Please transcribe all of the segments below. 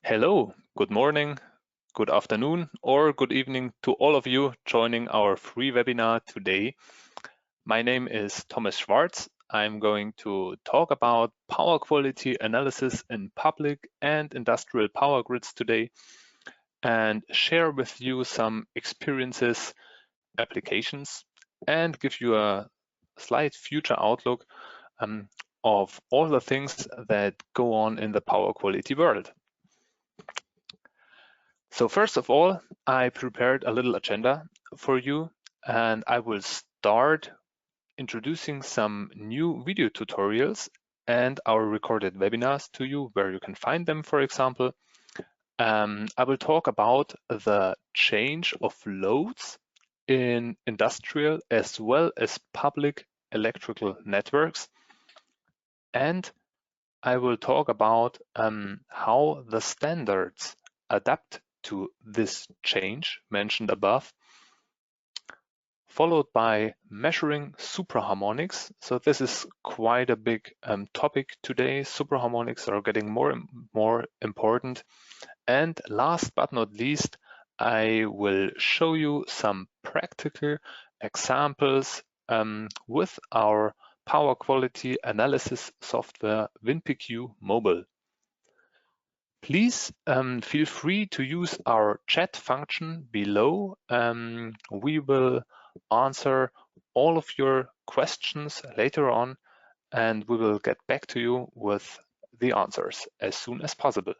Hello, good morning, good afternoon, or good evening to all of you joining our free webinar today. My name is Thomas Schwarz. I'm going to talk about power quality analysis in public and industrial power grids today and share with you some experiences, applications, and give you a slight future outlook of all the things that go on in the power quality world. So first of all, I prepared a little agenda for you, and I will start introducing some new video tutorials and our recorded webinars to you, where you can find them, for example. I will talk about the change of loads in industrial as well as public electrical networks. And I will talk about how the standards adapt to this change mentioned above, followed by measuring supraharmonics. So this is quite a big topic today. Supraharmonics are getting more and more important. And last but not least, I will show you some practical examples with our power quality analysis software WinPQ-Mobil. Please feel free to use our chat function below. We will answer all of your questions later on, and we will get back to you with the answers as soon as possible.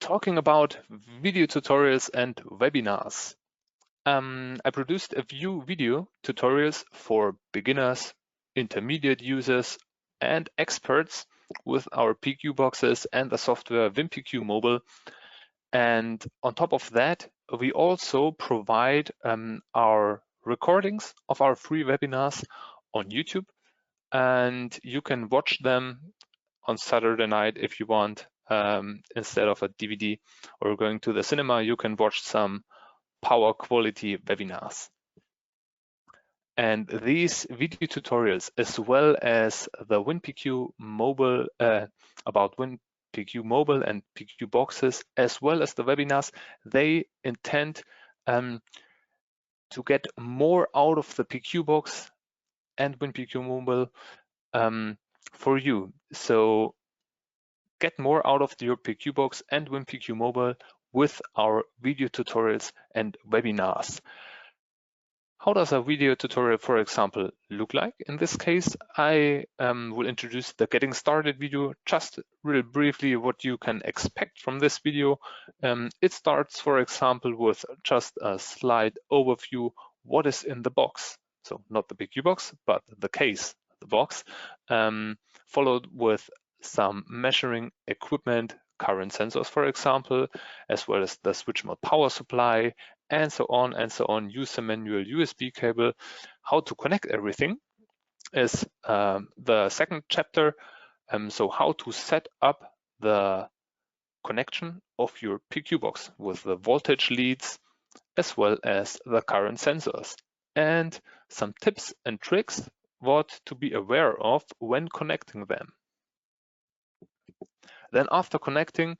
Talking about video tutorials and webinars. I produced a few video tutorials for beginners, intermediate users, and experts with our PQ boxes and the software WinPQ-Mobil. And on top of that, we also provide our recordings of our free webinars on YouTube, and you can watch them on Saturday night if you want. Instead of a DVD or going to the cinema, you can watch some power quality webinars. And these video tutorials, as well as the WinPQ-Mobil, about WinPQ-Mobil and PQ boxes, as well as the webinars, they intend to get more out of the PQ box and WinPQ-Mobil for you. So get more out of your PQ box and WinPQ-Mobil with our video tutorials and webinars. How does a video tutorial, for example, look like? In this case, I will introduce the getting started video, just real briefly what you can expect from this video. It starts, for example, with just a slide overview, what is in the box. So not the PQ box, but the case, the box, followed with some measuring equipment, current sensors, for example, as well as the switch mode power supply, and so on and so on. Use the manual USB cable. How to connect everything is the second chapter. So how to set up the connection of your PQ box with the voltage leads as well as the current sensors, and some tips and tricks what to be aware of when connecting them. Then after connecting,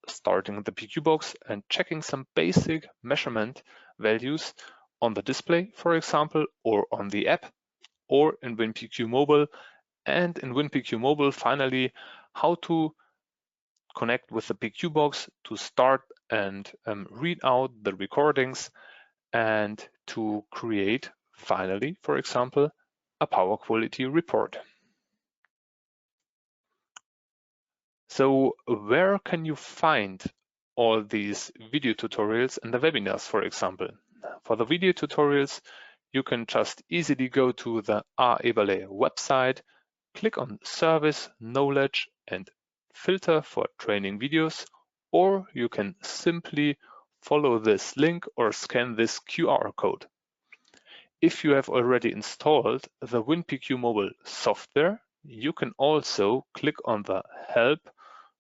starting the PQ box and checking some basic measurement values on the display, for example, or on the app, or in WinPQ-Mobil. And in WinPQ-Mobil, finally, how to connect with the PQ box to start and read out the recordings and to create, finally, for example, a power quality report. So where can you find all these video tutorials and the webinars, for example? For the video tutorials, you can just easily go to the Eberle website, click on Service, Knowledge, and filter for training videos, or you can simply follow this link or scan this QR code. If you have already installed the WinPQ-Mobil software, you can also click on the Help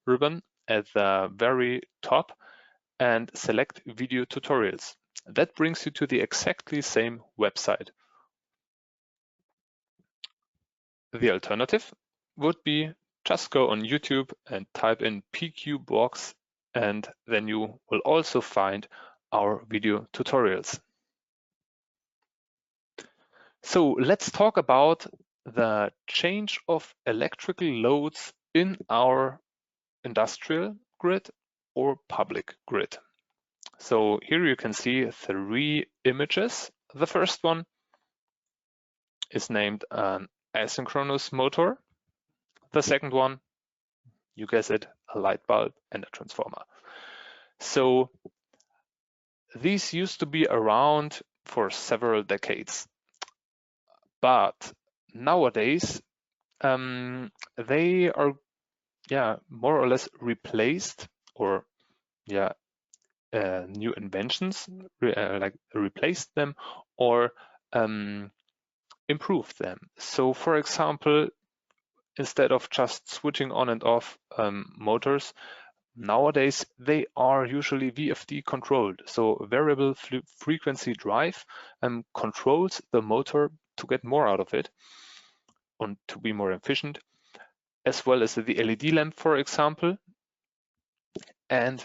ribbon at the very top and select video tutorials. That brings you to the exactly same website. The alternative would be Just go on YouTube and type in PQ-Box, and then you will also find our video tutorials. So let's talk about the change of electrical loads in our industrial grid or public grid. So here you can see 3 images. The first one is named an asynchronous motor. The second one, you guess it, a light bulb and a transformer. So these used to be around for several decades, but nowadays they are more or less replaced, or new inventions like replaced them or improved them. So for example, instead of just switching on and off motors, nowadays they are usually VFD controlled. So variable frequency drive controls the motor to get more out of it and to be more efficient, as well as the LED lamp, for example, and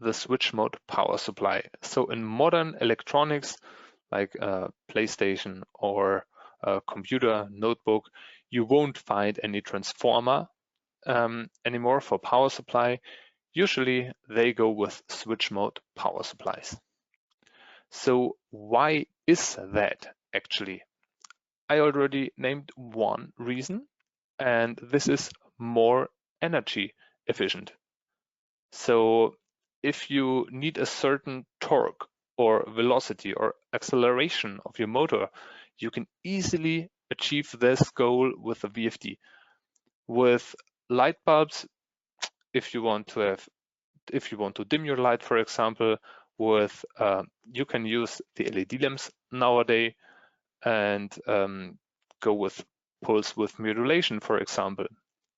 the switch mode power supply. So in modern electronics like a PlayStation or a computer notebook, you won't find any transformer anymore for power supply. Usually they go with switch mode power supplies. So why is that actually? I already named one reason, and this is more energy efficient. So if you need a certain torque or velocity or acceleration of your motor, you can easily achieve this goal with a VFD. With light bulbs, if you want to dim your light, for example, you can use the LED lamps nowadays and go with pulse width modulation, for example.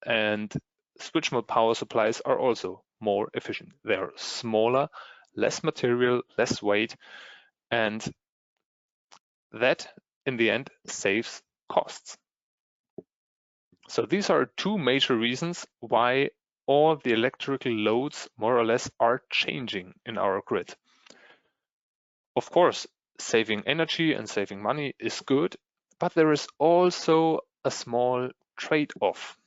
And switch mode power supplies are also more efficient. They're smaller, less material, less weight, and that in the end saves costs. So these are 2 major reasons why all the electrical loads more or less are changing in our grid. Of course, saving energy and saving money is good, but there is also a small trade-off.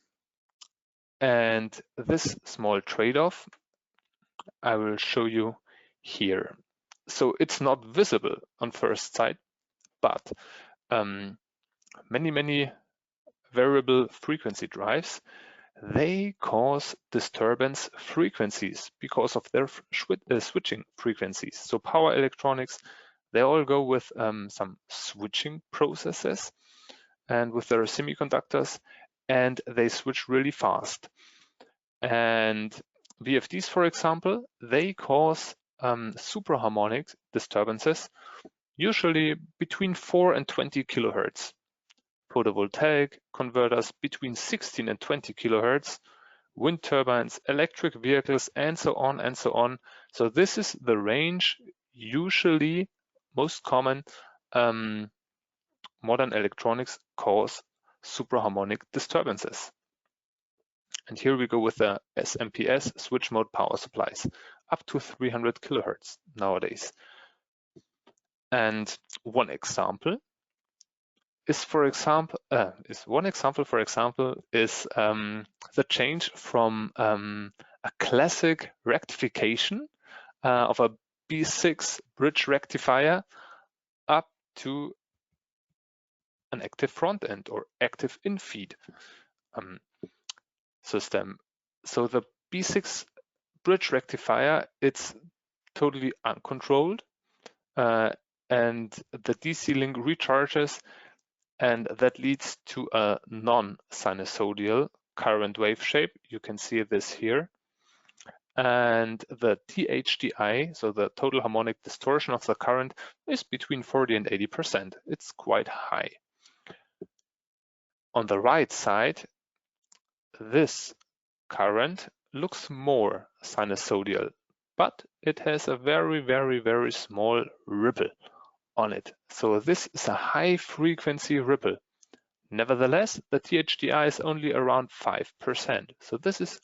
And this small trade-off I will show you here. So it's not visible on first sight, but many variable frequency drives, they cause disturbance frequencies because of their switching frequencies. So power electronics, they all go with some switching processes and with their semiconductors, and they switch really fast. And VFDs, for example, they cause supraharmonic disturbances, usually between 4 and 20 kilohertz. Photovoltaic converters between 16 and 20 kilohertz, wind turbines, electric vehicles, and so on and so on. So this is the range usually most common modern electronics cause supraharmonic disturbances. And here we go with the SMPS switch mode power supplies, up to 300 kilohertz nowadays. And one example is, the change from a classic rectification of a B6 bridge rectifier up to an active front end or active in-feed system. So the B6 bridge rectifier, it's totally uncontrolled, and the DC link recharges, and that leads to a non-sinusoidal current wave shape. You can see this here. And the THDI, so the total harmonic distortion of the current, is between 40 and 80%. It's quite high. On the right side, this current looks more sinusoidal, but it has a very small ripple on it. So this is a high frequency ripple, Nevertheless, the THDI is only around 5%, so this is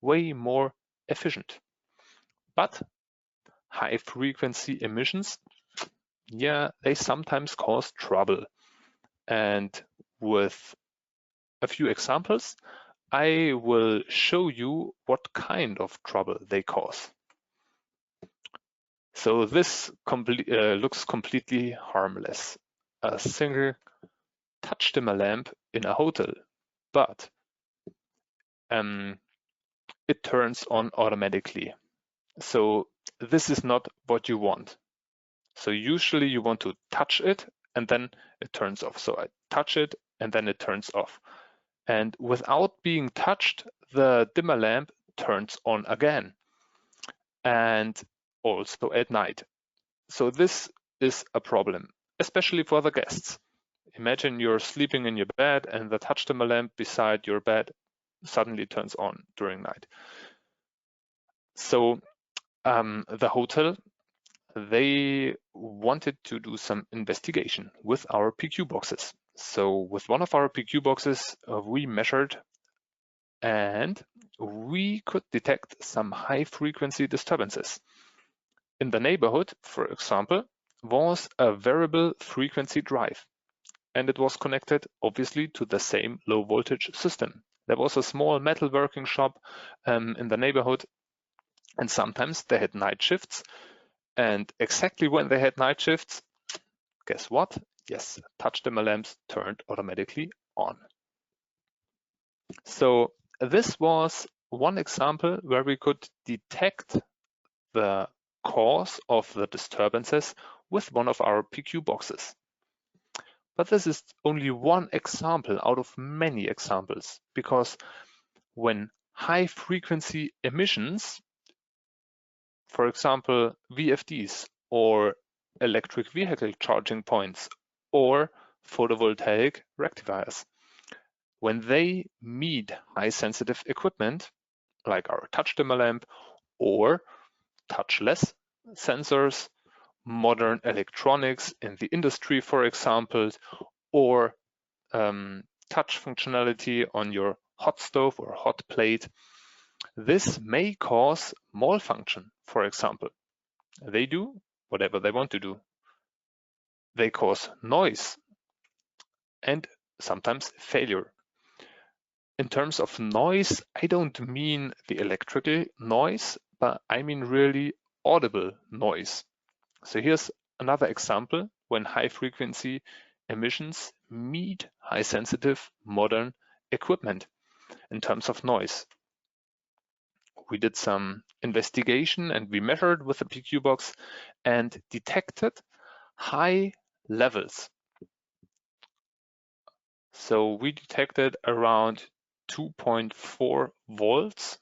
way more efficient. But high frequency emissions, yeah, they sometimes cause trouble. And with a few examples, I will show you what kind of trouble they cause. So this looks completely harmless. A single touch dimmer lamp in a hotel, but it turns on automatically. So this is not what you want. So usually you want to touch it and then it turns off. So I touch it and then it turns off. And without being touched, the dimmer lamp turns on again, and also at night. So this is a problem, especially for the guests. Imagine you're sleeping in your bed and the touch dimmer lamp beside your bed suddenly turns on during night. So the hotel, they wanted to do some investigation with our PQ boxes. So with one of our PQ boxes, we measured and we could detect some high frequency disturbances. In the neighborhood, for example, was a variable frequency drive, and it was connected obviously to the same low voltage system. There was a small metalworking shop in the neighborhood, and sometimes they had night shifts. And exactly when they had night shifts, guess what? Yes, touch dimmer lamps turned automatically on. So this was one example where we could detect the cause of the disturbances with one of our PQ boxes. But this is only one example out of many examples, because when high frequency emissions, for example, VFDs or electric vehicle charging points or photovoltaic rectifiers, when they meet high sensitive equipment like our touch dimmer lamp or touchless sensors, modern electronics in the industry, for example, or touch functionality on your hot stove or hot plate, this may cause malfunction, for example. They do whatever they want to do. They cause noise and sometimes failure. In terms of noise, I don't mean the electrical noise, but I mean really audible noise. So here's another example when high frequency emissions meet high sensitive modern equipment in terms of noise. We did some investigation and we measured with the PQ box and detected high levels. So we detected around 2.4 volts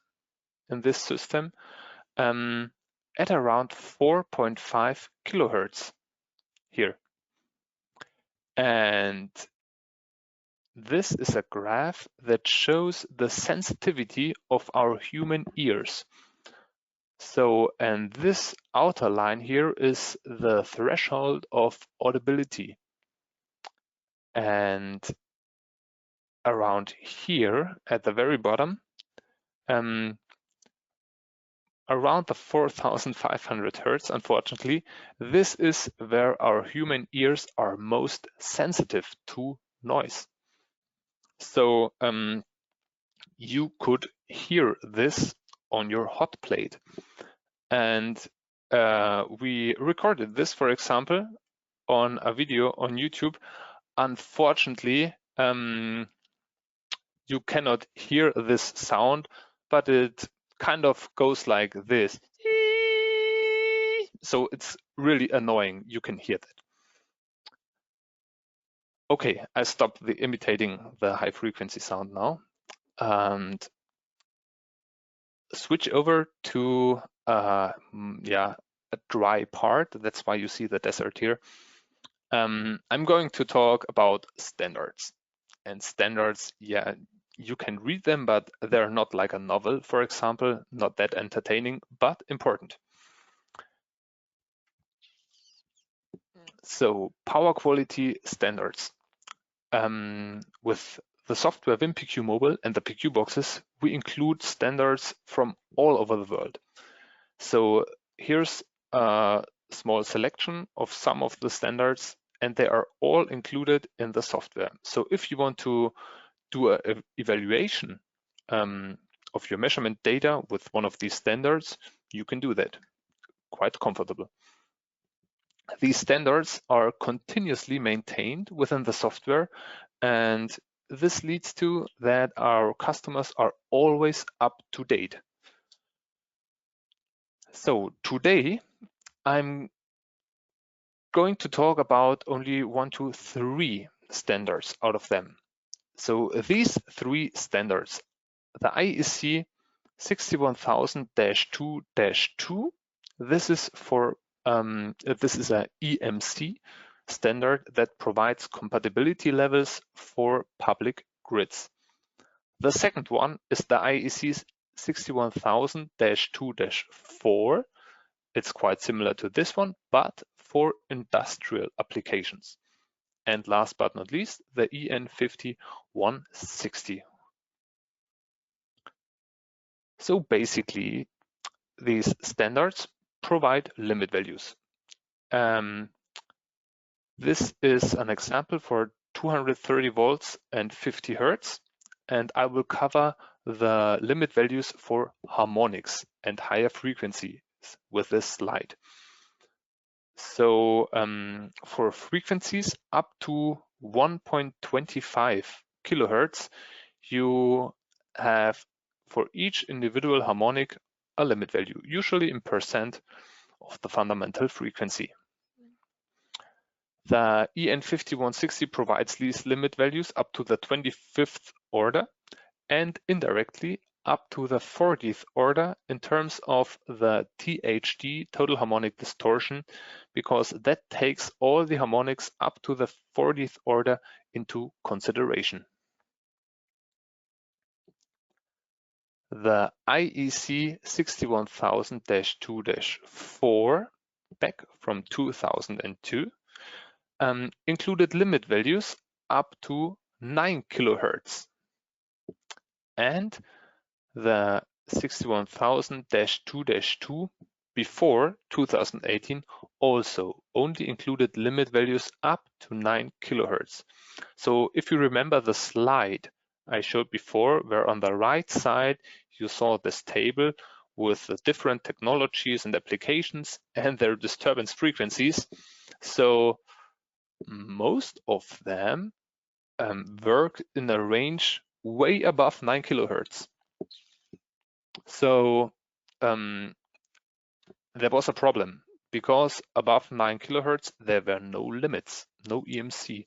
in this system at around 4.5 kilohertz here. And this is a graph that shows the sensitivity of our human ears. So, and this outer line here is the threshold of audibility. And around here at the very bottom, around the 4,500 Hertz, unfortunately, this is where our human ears are most sensitive to noise. So you could hear this on your hot plate. And we recorded this, for example, on a video on YouTube. Unfortunately, you cannot hear this sound, but it kind of goes like this. So it's really annoying. You can hear that. Okay, I stopped imitating the high frequency sound now and switch over to a dry part. That's why you see the desert here. I'm going to talk about standards. And standards, yeah, you can read them, but they're not like a novel, for example, not that entertaining, but important. So power quality standards. with the software WinPQ-Mobil and the PQ-Boxes, we include standards from all over the world. So here's a small selection of some of the standards, and they are all included in the software. So if you want to do an evaluation of your measurement data with one of these standards, you can do that quite comfortable. These standards are continuously maintained within the software, and this leads to that our customers are always up to date. So today I'm going to talk about only 1 to 3 standards out of them. So these 3 standards, the IEC 61000-2-2, this is for this is a EMC standard that provides compatibility levels for public grids. The second one is the IEC 61000-2-4. It's quite similar to this one, but for industrial applications. And last but not least, the EN 50160. So basically, these standards provide limit values. This is an example for 230 volts and 50 hertz, and I will cover the limit values for harmonics and higher frequencies with this slide. So for frequencies up to 1.25 kilohertz, you have for each individual harmonic a limit value, usually in percent of the fundamental frequency. The EN 5160 provides these limit values up to the 25th order and indirectly up to the 40th order in terms of the THD, total harmonic distortion, because that takes all the harmonics up to the 40th order into consideration. The IEC 61000-2-4, back from 2002, included limit values up to 9 kilohertz. And the 61000-2-2 before 2018 also only included limit values up to 9 kilohertz. So if you remember the slide I showed before, where on the right side you saw this table with the different technologies and applications and their disturbance frequencies. So most of them work in a range way above 9 kilohertz. So there was a problem because above 9 kilohertz, there were no limits, no EMC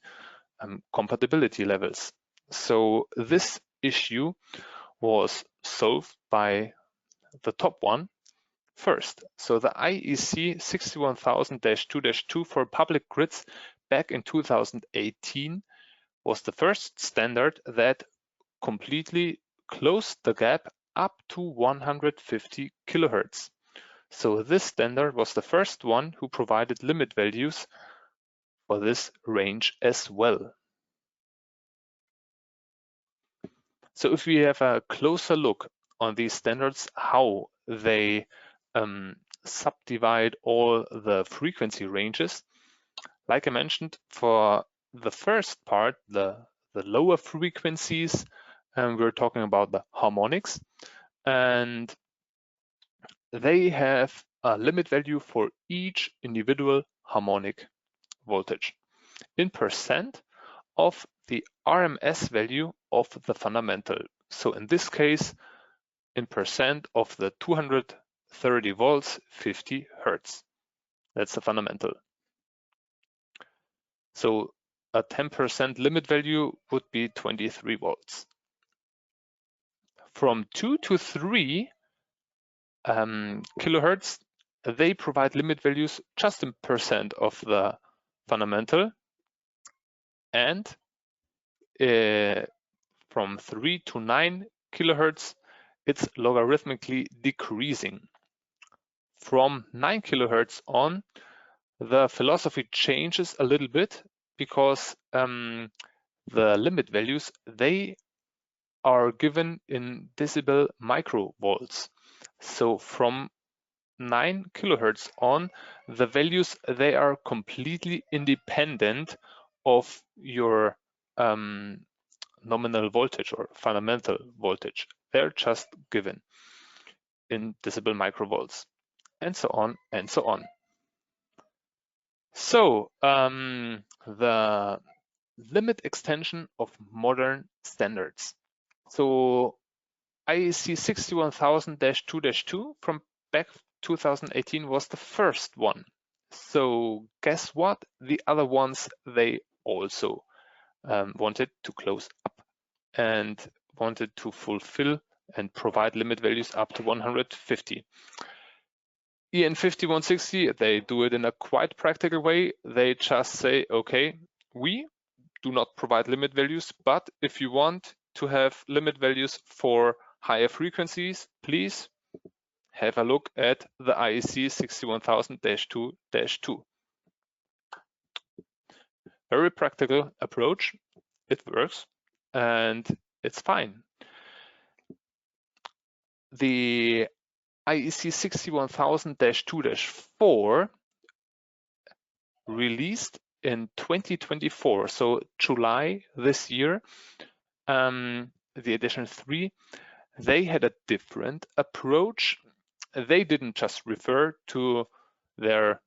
compatibility levels. So this issue was solved by the top one first. So the IEC 61000-2-2 for public grids back in 2018 was the first standard that completely closed the gap up to 150 kilohertz. So this standard was the first one who provided limit values for this range as well. So if we have a closer look on these standards, how they subdivide all the frequency ranges, like I mentioned, for the first part, the lower frequencies, we're talking about the harmonics, and they have a limit value for each individual harmonic voltage in percent of the RMS value of the fundamental. So in this case, in percent of the 230 volts, 50 hertz. That's the fundamental. So a 10% limit value would be 23 volts. From 2 to 3 kilohertz, they provide limit values just in percent of the fundamental, and from 3 to 9 kilohertz, it's logarithmically decreasing. From 9 kilohertz on, the philosophy changes a little bit because The limit values, they are given in decibel microvolts. So from 9 kilohertz on, the values, they are completely independent of your nominal voltage or fundamental voltage. They're just given in decibel microvolts, and so on and so on. So the limit extension of modern standards. So IEC 61000-2-2 from back 2018 was the first one. So guess what? The other ones, they also wanted to close up and wanted to fulfill and provide limit values up to 150. EN 5160, they do it in a quite practical way. They just say, okay, we do not provide limit values, but if you want to have limit values for higher frequencies, please have a look at the IEC 61000-2-2. Very practical approach. It works and it's fine. The IEC 61000-2-4 released in 2024, so July this year, the edition 3, they had a different approach. They didn't just refer to their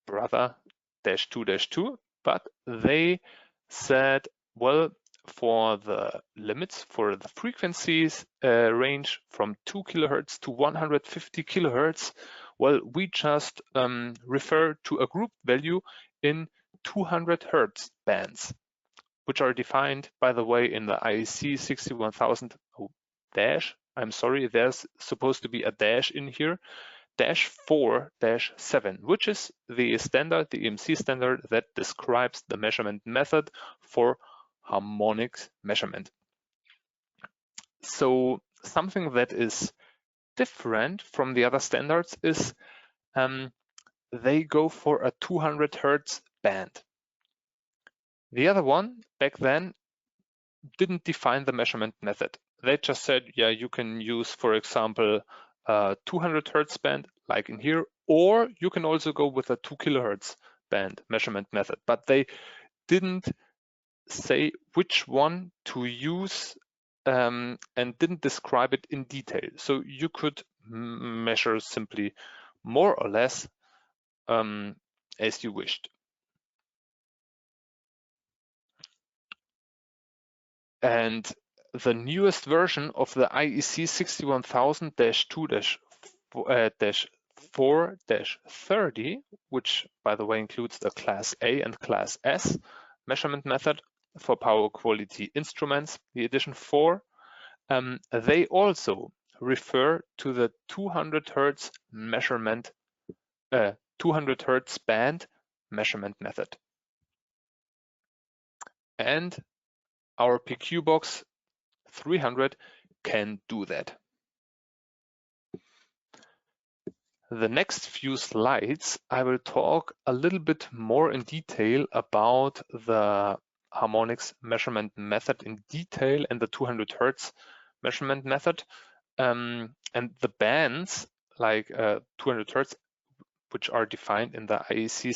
brother -2-2, but they said, well, for the limits, for the frequencies range from 2 kilohertz to 150 kilohertz, well, we just refer to a group value in 200 hertz bands, which are defined, by the way, in the IEC 61000 dash. I'm sorry, there's supposed to be a dash in here, -4-7, which is the standard, the EMC standard that describes the measurement method for harmonic measurement. So something that is different from the other standards is they go for a 200 hertz band. The other one back then didn't define the measurement method. They just said, yeah, you can use, for example, 200 hertz band like in here, or you can also go with a 2 kilohertz band measurement method, but they didn't say which one to use and didn't describe it in detail. So you could measure simply more or less as you wished. And the newest version of the IEC 61000-2-4-30, which by the way includes the Class A and Class S measurement method for power quality instruments, the edition 4, they also refer to the 200 hertz measurement, 200 hertz band measurement method. And our PQ-Box 300 can do that. The next few slides, I will talk a little bit more in detail about the harmonics measurement method in detail and the 200 hertz measurement method, and the bands like 200 hertz, which are defined in the IEC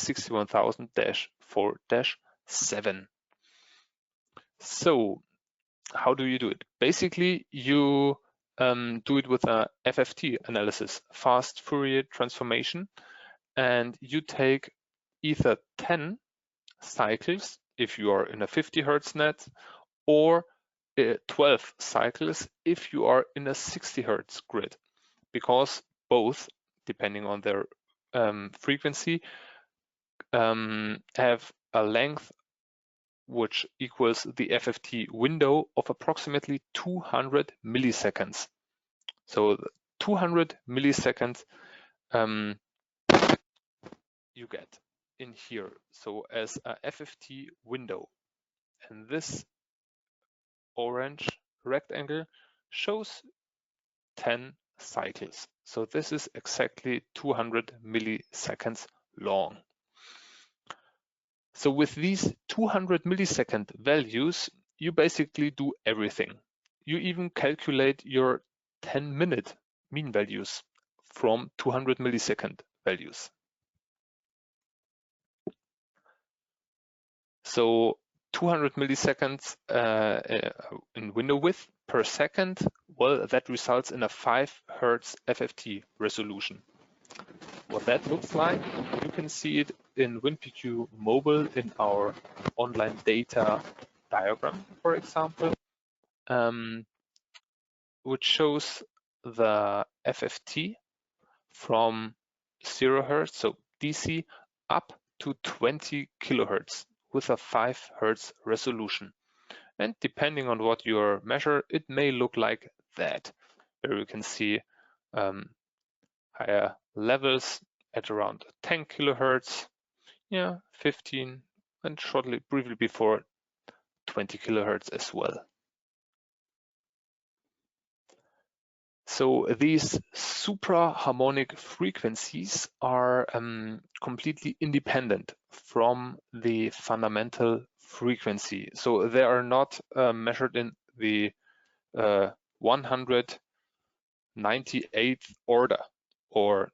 61000-4-7. So how do you do it? Basically, you do it with a FFT analysis, fast Fourier transformation, and you take either 10 cycles if you are in a 50 hertz net, or 12 cycles if you are in a 60 hertz grid, because both, depending on their frequency, have a length which equals the FFT window of approximately 200 milliseconds. So 200 milliseconds you get in here, so as a FFT window. And this orange rectangle shows 10 cycles. So this is exactly 200 milliseconds long. So with these 200 millisecond values, you basically do everything. You even calculate your 10-minute mean values from 200 millisecond values. So 200 milliseconds in window width per second, well, that results in a 5 Hertz FFT resolution. What that looks like, you can see it in WinPQ-Mobil in our online data diagram, for example, which shows the FFT from 0 Hertz, so DC, up to 20 kilohertz with a 5 Hertz resolution. And depending on what you measure, it may look like that, where you can see higher levels at around 10 kilohertz, 15, and briefly before 20 kilohertz as well. So these supraharmonic frequencies are completely independent from the fundamental frequency. So they are not measured in the 198th order or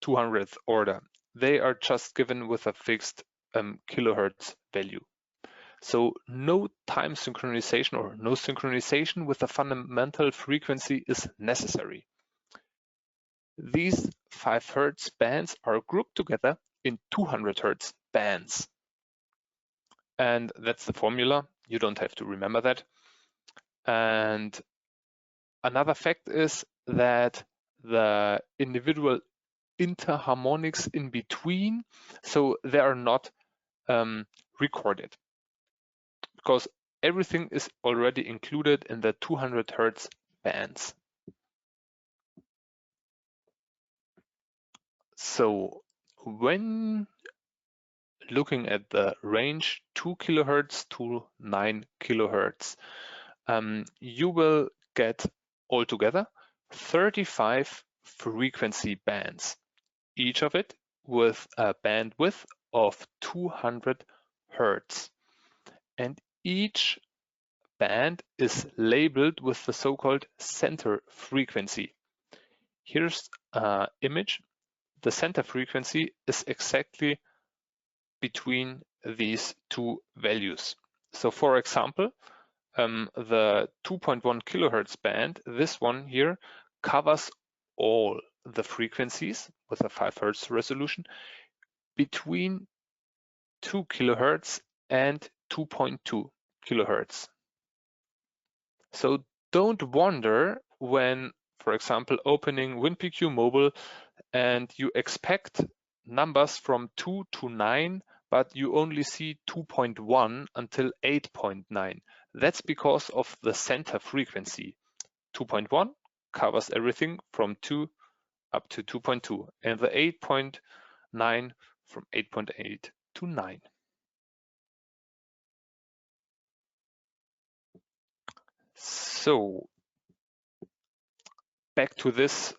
200th order. They are just given with a fixed kilohertz value. So no time synchronization or no synchronization with the fundamental frequency is necessary. These 5 Hertz bands are grouped together in 200 Hertz bands. And that's the formula. You don't have to remember that. And another fact is that the individual interharmonics in between, so they are not recorded, because everything is already included in the 200 Hertz bands. So when looking at the range 2 kilohertz to 9 kilohertz, you will get altogether 35 frequency bands, each of it with a bandwidth of 200 Hertz. And each band is labeled with the so-called center frequency. Here's an image. The center frequency is exactly between these two values. So for example, the 2.1 kilohertz band, this one here, covers all the frequencies with a 5 Hertz resolution between 2 kilohertz and 2.2 kilohertz. So don't wonder when, for example, opening WinPQ-Mobil and you expect numbers from 2 to 9, but you only see 2.1 until 8.9. That's because of the center frequency. 2.1 covers everything from 2 up to 2.2, and the 8.9 from 8.8 to 9. So back to this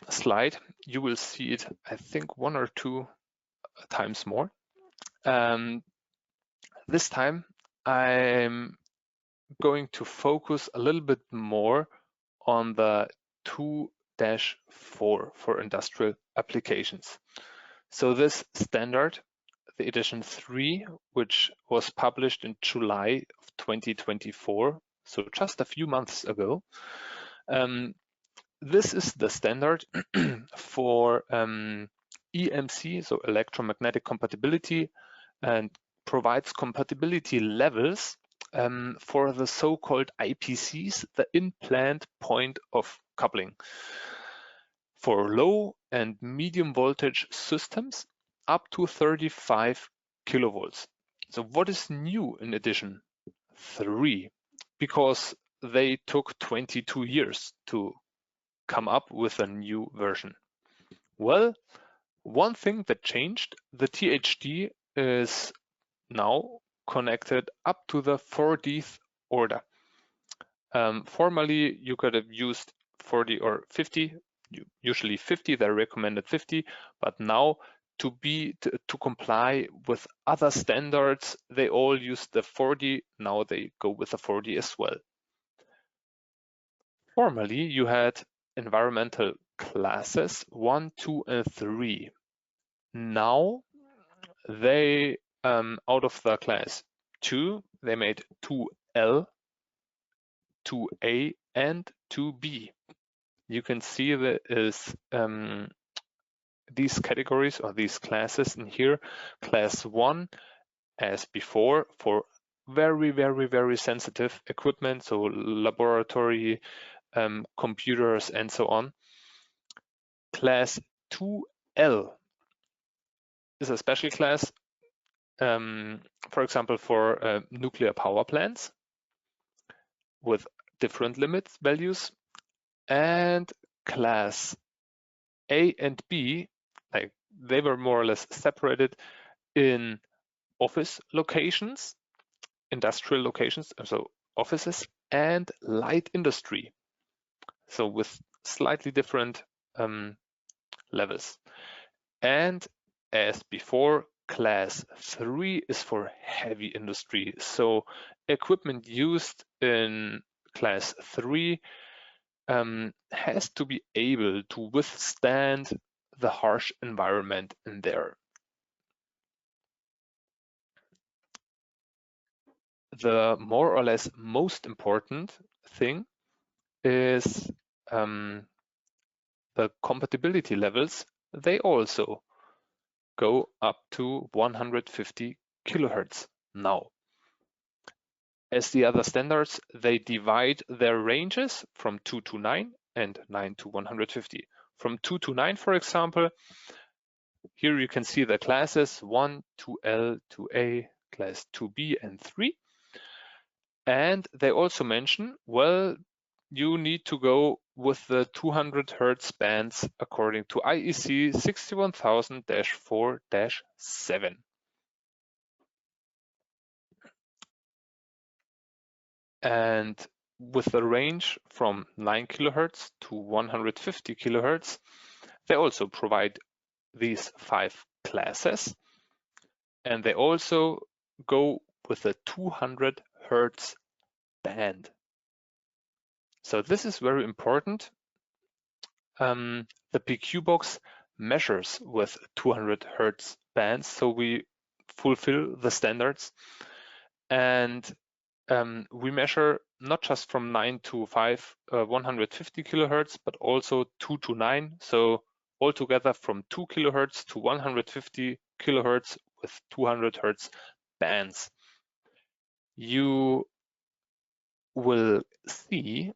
slide, you will see it, I think, 1 or 2 times more. This time I'm going to focus a little bit more on the 2-4 for industrial applications. So this standard, the edition 3, which was published in July of 2024, so just a few months ago, this is the standard for EMC, so electromagnetic compatibility, and provides compatibility levels for the so-called IPCs, the in-plant point of coupling, for low and medium voltage systems up to 35 kilovolts. So what is new in edition 3? Because they took 22 years to come up with a new version. Well, one thing that changed, the THD is now connected up to the 40th order. Formerly, you could have used 40 or 50, usually 50, they recommended 50, but now to comply with other standards, they all use the 40. Now they go with the 40 as well. Formerly, you had environmental classes 1, 2, and 3. Now they, out of the class 2, they made 2L, 2A, and 2B. You can see that is these categories or these classes in here. Class 1, as before, for very, very, very sensitive equipment, so laboratory, computers, and so on. Class 2L is a special class, for example, for nuclear power plants with different limit values. And class A and B, like they were more or less separated in office locations, industrial locations, so offices, and light industry. So with slightly different levels. And as before, class 3 is for heavy industry. So equipment used in class 3 has to be able to withstand the harsh environment in there. The more or less most important thing is the compatibility levels. They also go up to 150 kilohertz now. As the other standards, they divide their ranges from 2 to 9 and 9 to 150. From 2 to 9, for example, here you can see the classes 1, 2L, 2A, class 2B, and 3. And they also mention, well, you need to go with the 200 Hertz bands according to IEC 61000-4-7. And with the range from 9 kilohertz to 150 kilohertz, they also provide these 5 classes. And they also go with a 200 Hertz band. So this is very important. The PQ box measures with 200 Hertz bands, so we fulfill the standards. And we measure not just from 9 to 5, 150 kilohertz, but also 2 to 9. So altogether from 2 kilohertz to 150 kilohertz with 200 Hertz bands. You will see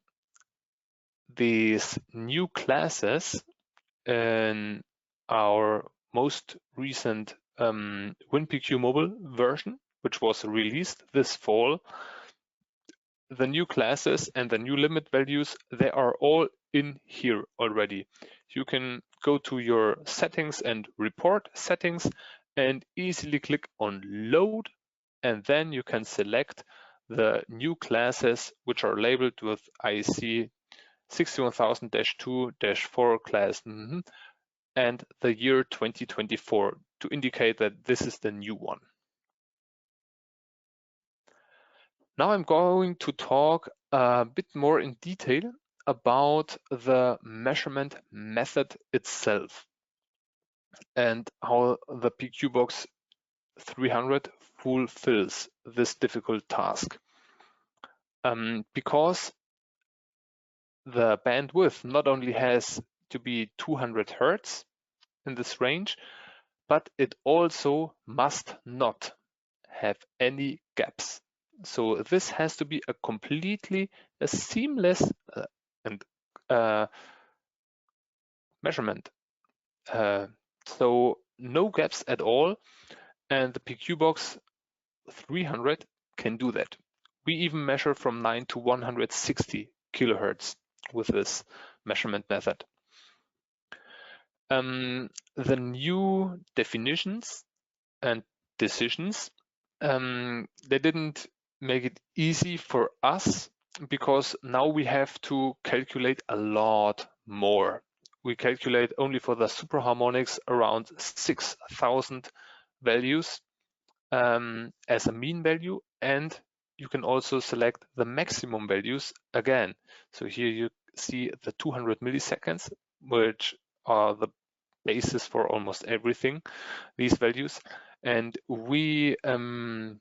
these new classes in our most recent WinPQ-Mobil version, which was released this fall. The new classes and the new limit values, they are all in here already. You can go to your settings and report settings and easily click on load, and then you can select the new classes which are labeled with IEC 61000-2-4 class and the year 2024 to indicate that this is the new one. Now I'm going to talk a bit more in detail about the measurement method itself and how the PQ-Box 300 fulfills this difficult task. Because the bandwidth not only has to be 200 Hertz in this range, but it also must not have any gaps. So this has to be a completely seamless measurement. So no gaps at all, and the PQ-Box 300 can do that. We even measure from 9 to 160 kilohertz with this measurement method. The new definitions and decisions, they didn't make it easy for us because now we have to calculate a lot more. we calculate only for the supraharmonics around 6,000 values as a mean value, and you can also select the maximum values again. So here you see the 200 milliseconds, which are the basis for almost everything, these values. And we, the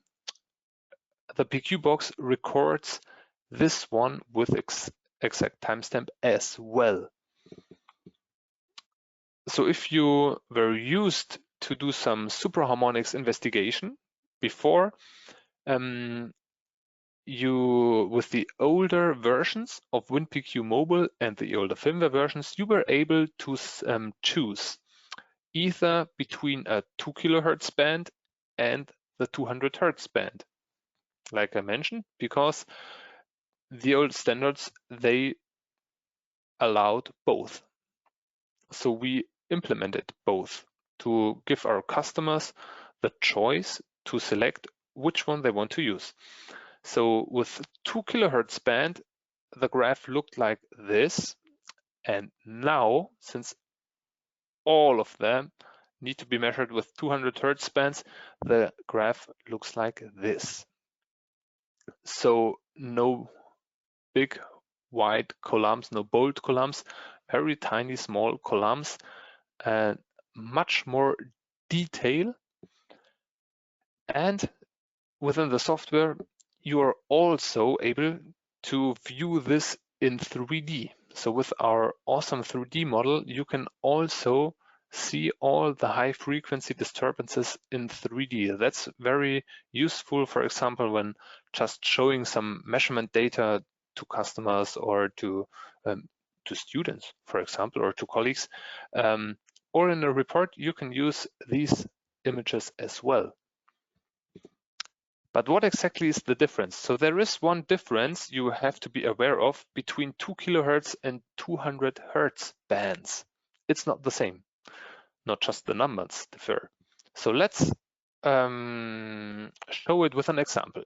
PQ box records this one with exact timestamp as well. So if you were used to do some supraharmonics investigation before, you, with the older versions of WinPQ-Mobil and the older firmware versions, you were able to choose either between a 2 kHz band and the 200 Hz band, like I mentioned, because the old standards, they allowed both. So we implemented both to give our customers the choice to select which one they want to use. So with 2 kHz band, the graph looked like this. And now, since all of them need to be measured with 200 Hz bands, the graph looks like this. So no big wide columns, no bold columns, very tiny small columns, and much more detail. And within the software, you are also able to view this in 3D. So with our awesome 3D model, you can also see all the high frequency disturbances in 3D. That's very useful, for example, when just showing some measurement data to customers or to students, for example, or to colleagues. Or in a report, you can use these images as well. But what exactly is the difference? So there is one difference you have to be aware of between 2 kHz and 200 Hz bands. It's not the same, not just the numbers differ. So let's show it with an example.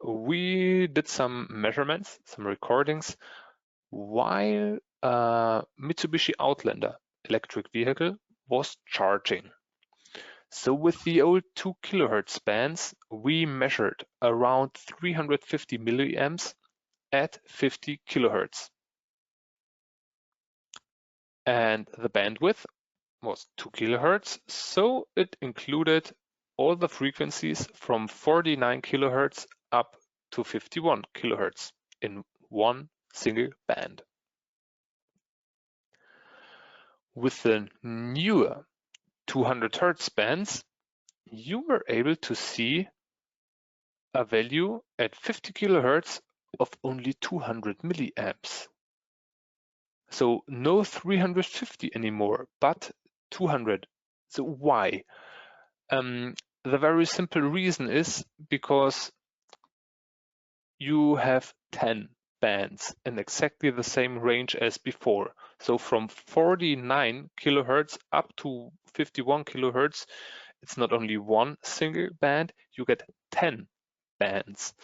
We did some measurements, some recordings, while a Mitsubishi Outlander electric vehicle was charging. So with the old 2 kHz bands, we measured around 350 milliamps at 50 kHz. And the bandwidth was 2 kHz, so it included all the frequencies from 49 kHz up to 51 kHz in one single band. With the newer 200 Hz bands, you were able to see a value at 50 kHz of only 200 milliamps. So no 350 anymore, but 200. So why? The very simple reason is because you have 10 bands in exactly the same range as before. So from 49 kHz up to 51 kHz, it's not only one single band, you get 10 bands.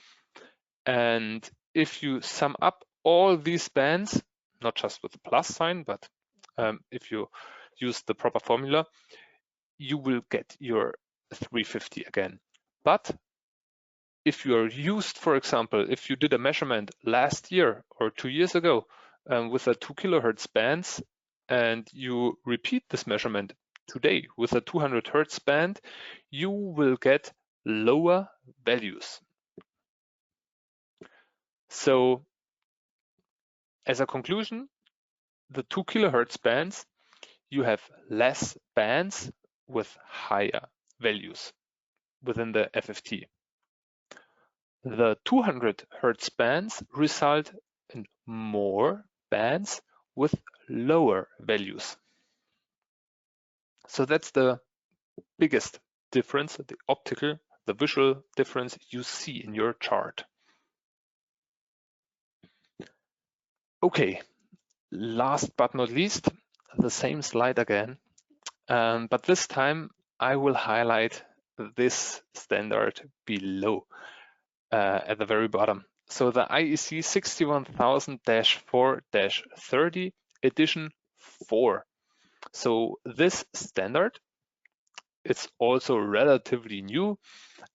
And if you sum up all these bands, not just with the plus sign, but if you use the proper formula, you will get your 350 again. But if you are used, for example, if you did a measurement last year or 2 years ago with a 2 kHz bands, and you repeat this measurement today with a 200 Hz band, you will get lower values. So as a conclusion, the 2 kHz bands, you have less bands with higher values within the FFT. The 200 Hz bands result in more bands with lower values. So that's the biggest difference, the optical, the visual difference you see in your chart. Okay, last but not least, the same slide again, but this time I will highlight this standard below at the very bottom. So the IEC 61000-4-30 edition 4. So this standard, it's also relatively new.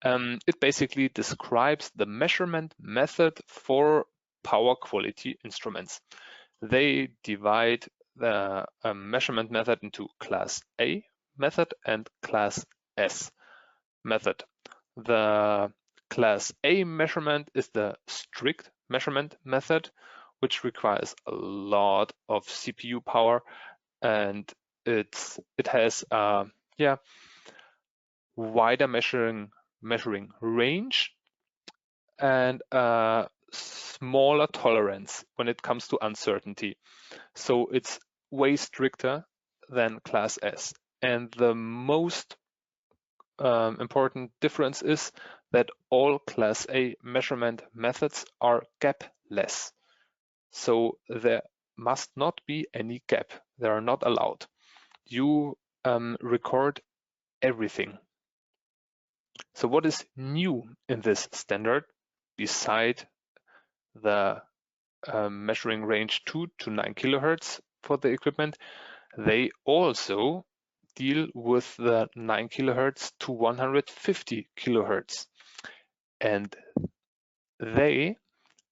It basically describes the measurement method for power quality instruments. They divide the measurement method into Class A method and Class S method. The Class A measurement is the strict measurement method, which requires a lot of CPU power, and it has wider measuring range and a smaller tolerance when it comes to uncertainty. So it's way stricter than Class S. And the most important difference is that all Class A measurement methods are gapless. So there must not be any gap. They are not allowed. You record everything. So what is new in this standard beside the measuring range 2 to 9 kilohertz for the equipment? They also deal with the 9 kilohertz to 150 kilohertz, and they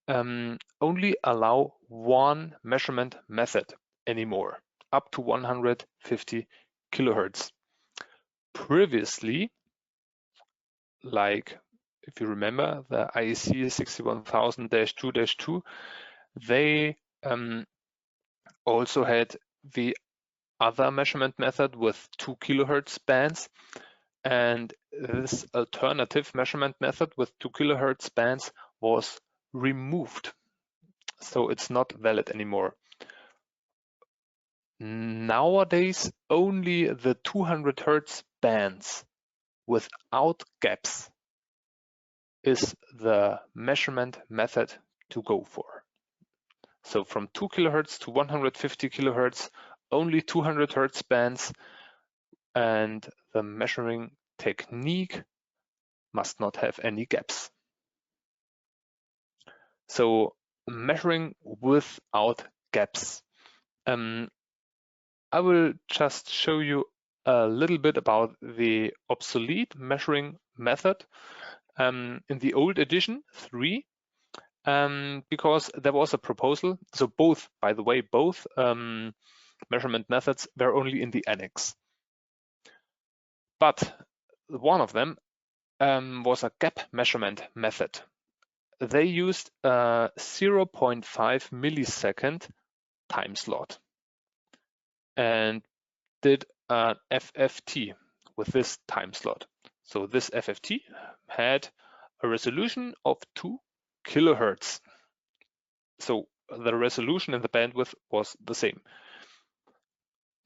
only allow one measurement method anymore, up to 150 kilohertz. Previously, like if you remember the IEC 61000-2-2, they also had the other measurement method with 2 kilohertz bands, and this alternative measurement method with 2 kilohertz bands was removed, so it's not valid anymore. Nowadays, only the 200 hertz bands without gaps is the measurement method to go for. So from 2 kilohertz to 150 kilohertz, only 200 hertz bands, and the measuring technique must not have any gaps. So measuring without gaps. I will just show you a little bit about the obsolete measuring method in the old edition 3, because there was a proposal. So both, by the way, both measurement methods were only in the annex. But one of them was a gap measurement method. They used a 0.5 millisecond time slot and did an FFT with this time slot. So this FFT had a resolution of 2 kilohertz. So the resolution and the bandwidth was the same.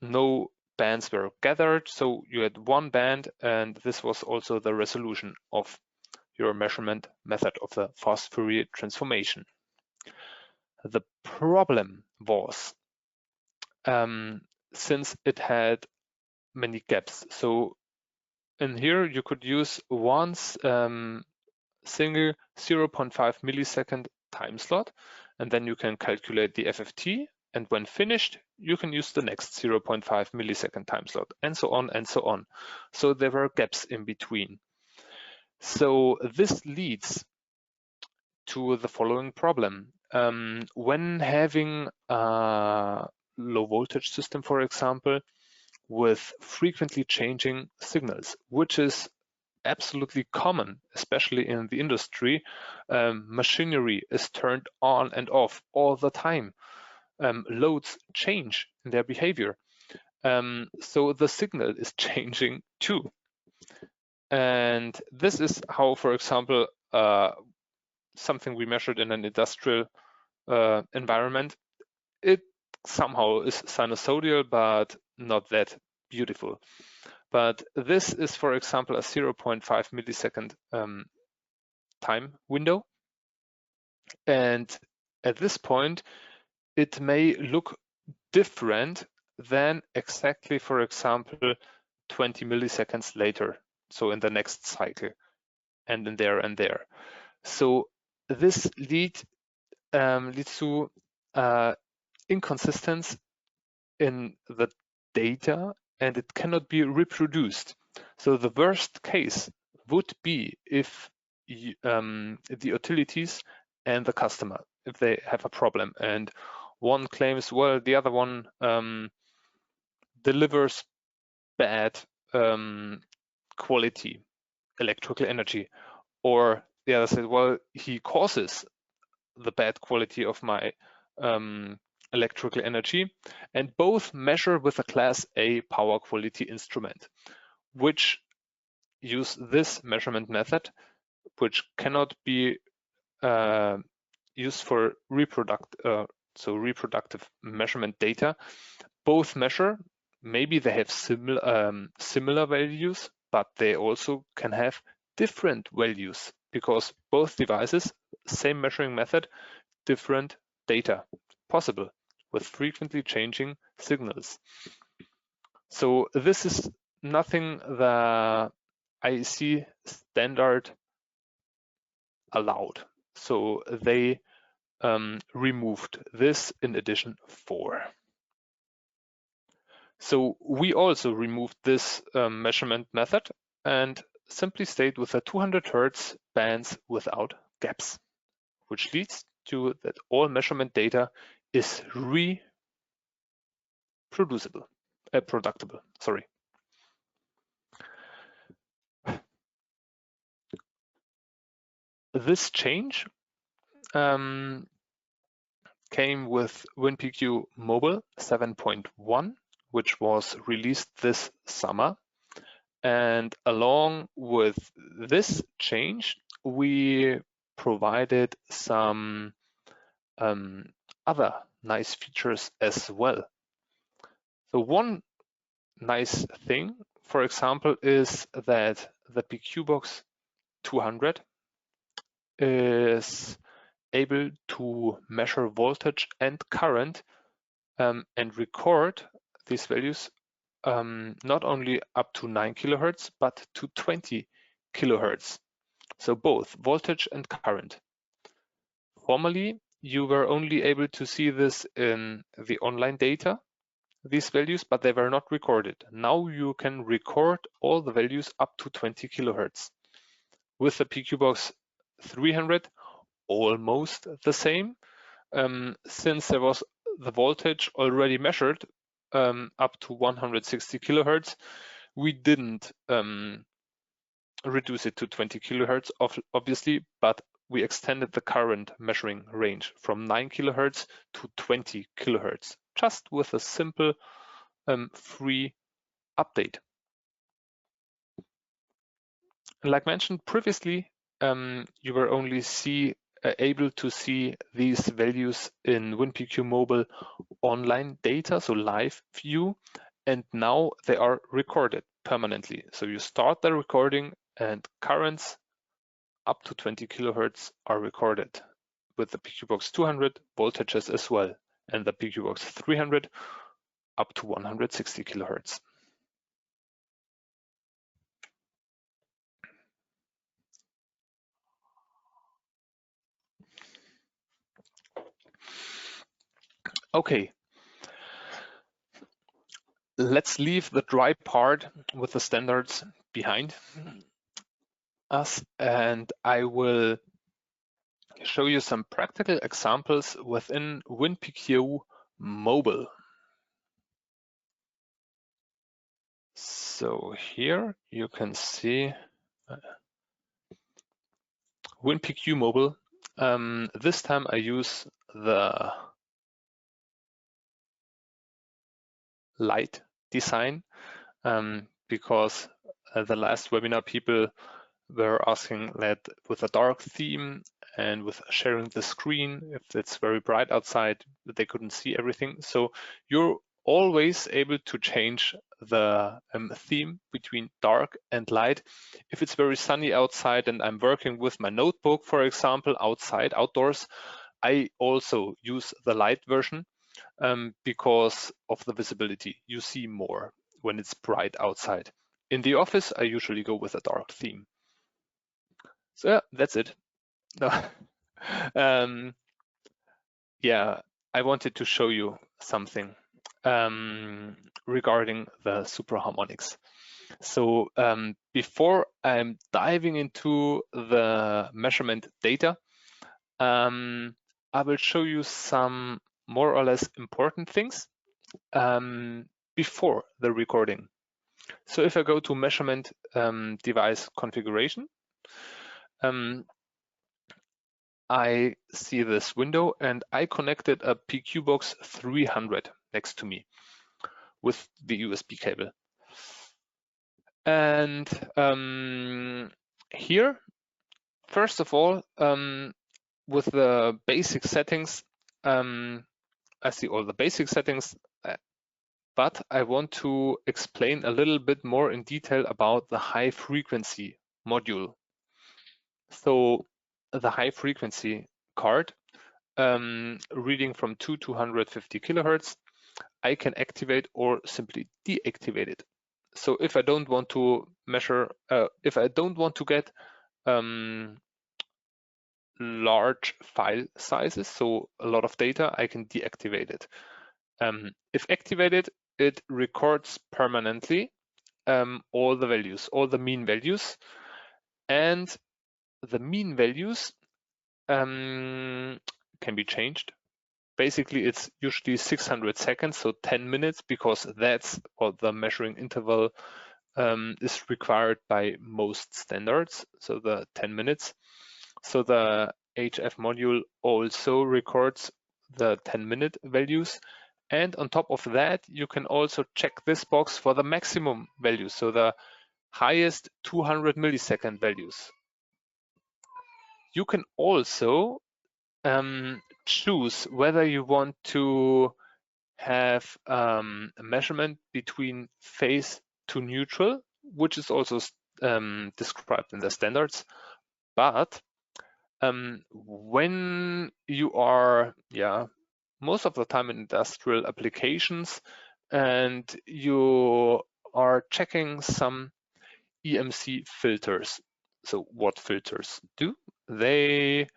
No bands were gathered, so you had one band, and this was also the resolution of your measurement method of the fast Fourier transformation. The problem was, since it had many gaps, so in here you could use one single 0.5 millisecond time slot, and then you can calculate the FFT, and when finished, you can use the next 0.5 millisecond time slot, and so on and so on. So there were gaps in between. So this leads to the following problem. When having a low voltage system, for example, with frequently changing signals, which is absolutely common, especially in the industry, machinery is turned on and off all the time. Loads change in their behavior. So the signal is changing too. And this is how, for example, something we measured in an industrial environment, it somehow is sinusoidal, but not that beautiful. But this is, for example, a 0.5 millisecond time window. And at this point, it may look different than exactly, for example, 20 milliseconds later. So in the next cycle, and in there and there. So this leads to inconsistency in the data and it cannot be reproduced. So the worst case would be if the utilities and the customer, if they have a problem and one claims, well, the other one delivers bad quality electrical energy, or the other says, well, he causes the bad quality of my electrical energy, and both measure with a Class A power quality instrument, which use this measurement method, which cannot be used for reproductive measurement data. Both measure, maybe they have similar values, but they also can have different values because both devices, same measuring method, different data possible with frequently changing signals. So this is nothing the IEC standard allowed. So they removed this in edition 4. So we also removed this measurement method and simply stayed with the 200 Hertz bands without gaps, which leads to that all measurement data is reproducible, productable, sorry. This change came with WinPQ-Mobil 7.1, which was released this summer. And along with this change, we provided some other nice features as well. So one nice thing, for example, is that the PQ-Box 200 is able to measure voltage and current and record these values not only up to 9 kilohertz, but to 20 kilohertz. So both voltage and current. Formerly, you were only able to see this in the online data, these values, but they were not recorded. Now you can record all the values up to 20 kilohertz. With the PQ-Box 300, almost the same, since there was the voltage already measured up to 160 kilohertz, we didn't reduce it to 20 kilohertz, obviously, but we extended the current measuring range from 9 kilohertz to 20 kilohertz, just with a simple free update. Like mentioned previously, you were only able to see these values in WinPQ-Mobil online data, so live view, and now they are recorded permanently. So you start the recording and currents up to 20 kilohertz are recorded with the PQ-Box 200 voltages as well, and the PQ-Box 300 up to 160 kilohertz. Okay, let's leave the dry part with the standards behind us, and I will show you some practical examples within WinPQ-Mobil. So here you can see WinPQ-Mobil. This time I use the light design because the last webinar people were asking that with a dark theme and with sharing the screen, if it's very bright outside, they couldn't see everything. So you're always able to change the theme between dark and light. If it's very sunny outside and I'm working with my notebook, for example, outdoors, I also use the light version because of the visibility. You see more when it's bright outside. In the office, I usually go with a dark theme. So yeah, that's it. No. Yeah, I wanted to show you something. regarding the supraharmonics. So before I'm diving into the measurement data, I will show you some more or less important things before the recording. So if I go to measurement device configuration, I see this window and I connected a PQ-Box 300 next to me with the USB cable. And here, first of all, with the basic settings, I see all the basic settings, but I want to explain a little bit more in detail about the high frequency module. So the high frequency card, reading from 2 to 150 kilohertz, I can activate or simply deactivate it. So if I don't want to measure, if I don't want to get large file sizes, so a lot of data, I can deactivate it. If activated, it records permanently all the values, all the mean values, and the mean values can be changed. Basically, it's usually 600 seconds, so 10 minutes, because that's what the measuring interval is required by most standards, so the 10 minutes. So the HF module also records the 10-minute values. And on top of that, you can also check this box for the maximum value, so the highest 200 millisecond values. You can also choose whether you want to have a measurement between phase to neutral, which is also described in the standards. But when you are, most of the time in industrial applications, and you are checking some EMC filters. So what filters do? They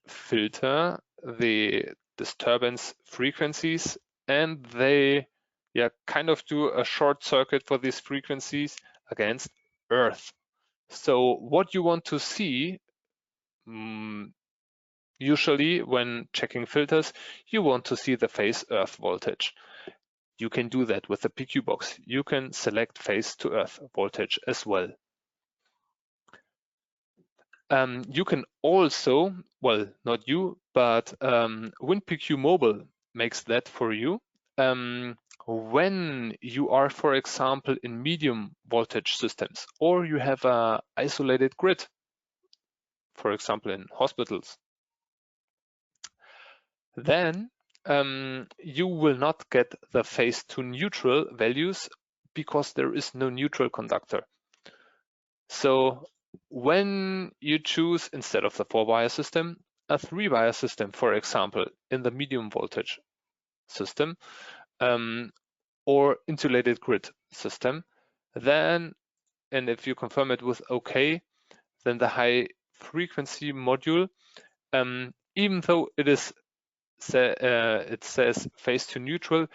filter the disturbance frequencies, and they kind of do a short circuit for these frequencies against Earth. So what you want to see, usually when checking filters, you want to see the phase Earth voltage. You can do that with the PQ box. You can select phase to Earth voltage as well. You can also, well, not you, but WinPQ-Mobil makes that for you. When you are, for example, in medium voltage systems, or you have an isolated grid, for example, in hospitals, then you will not get the phase to neutral values because there is no neutral conductor. So when you choose, instead of the 4-wire system, a 3-wire system, for example, in the medium voltage system, or insulated grid system, then, and if you confirm it with OK, then the high frequency module, even though it is it says phase to neutral,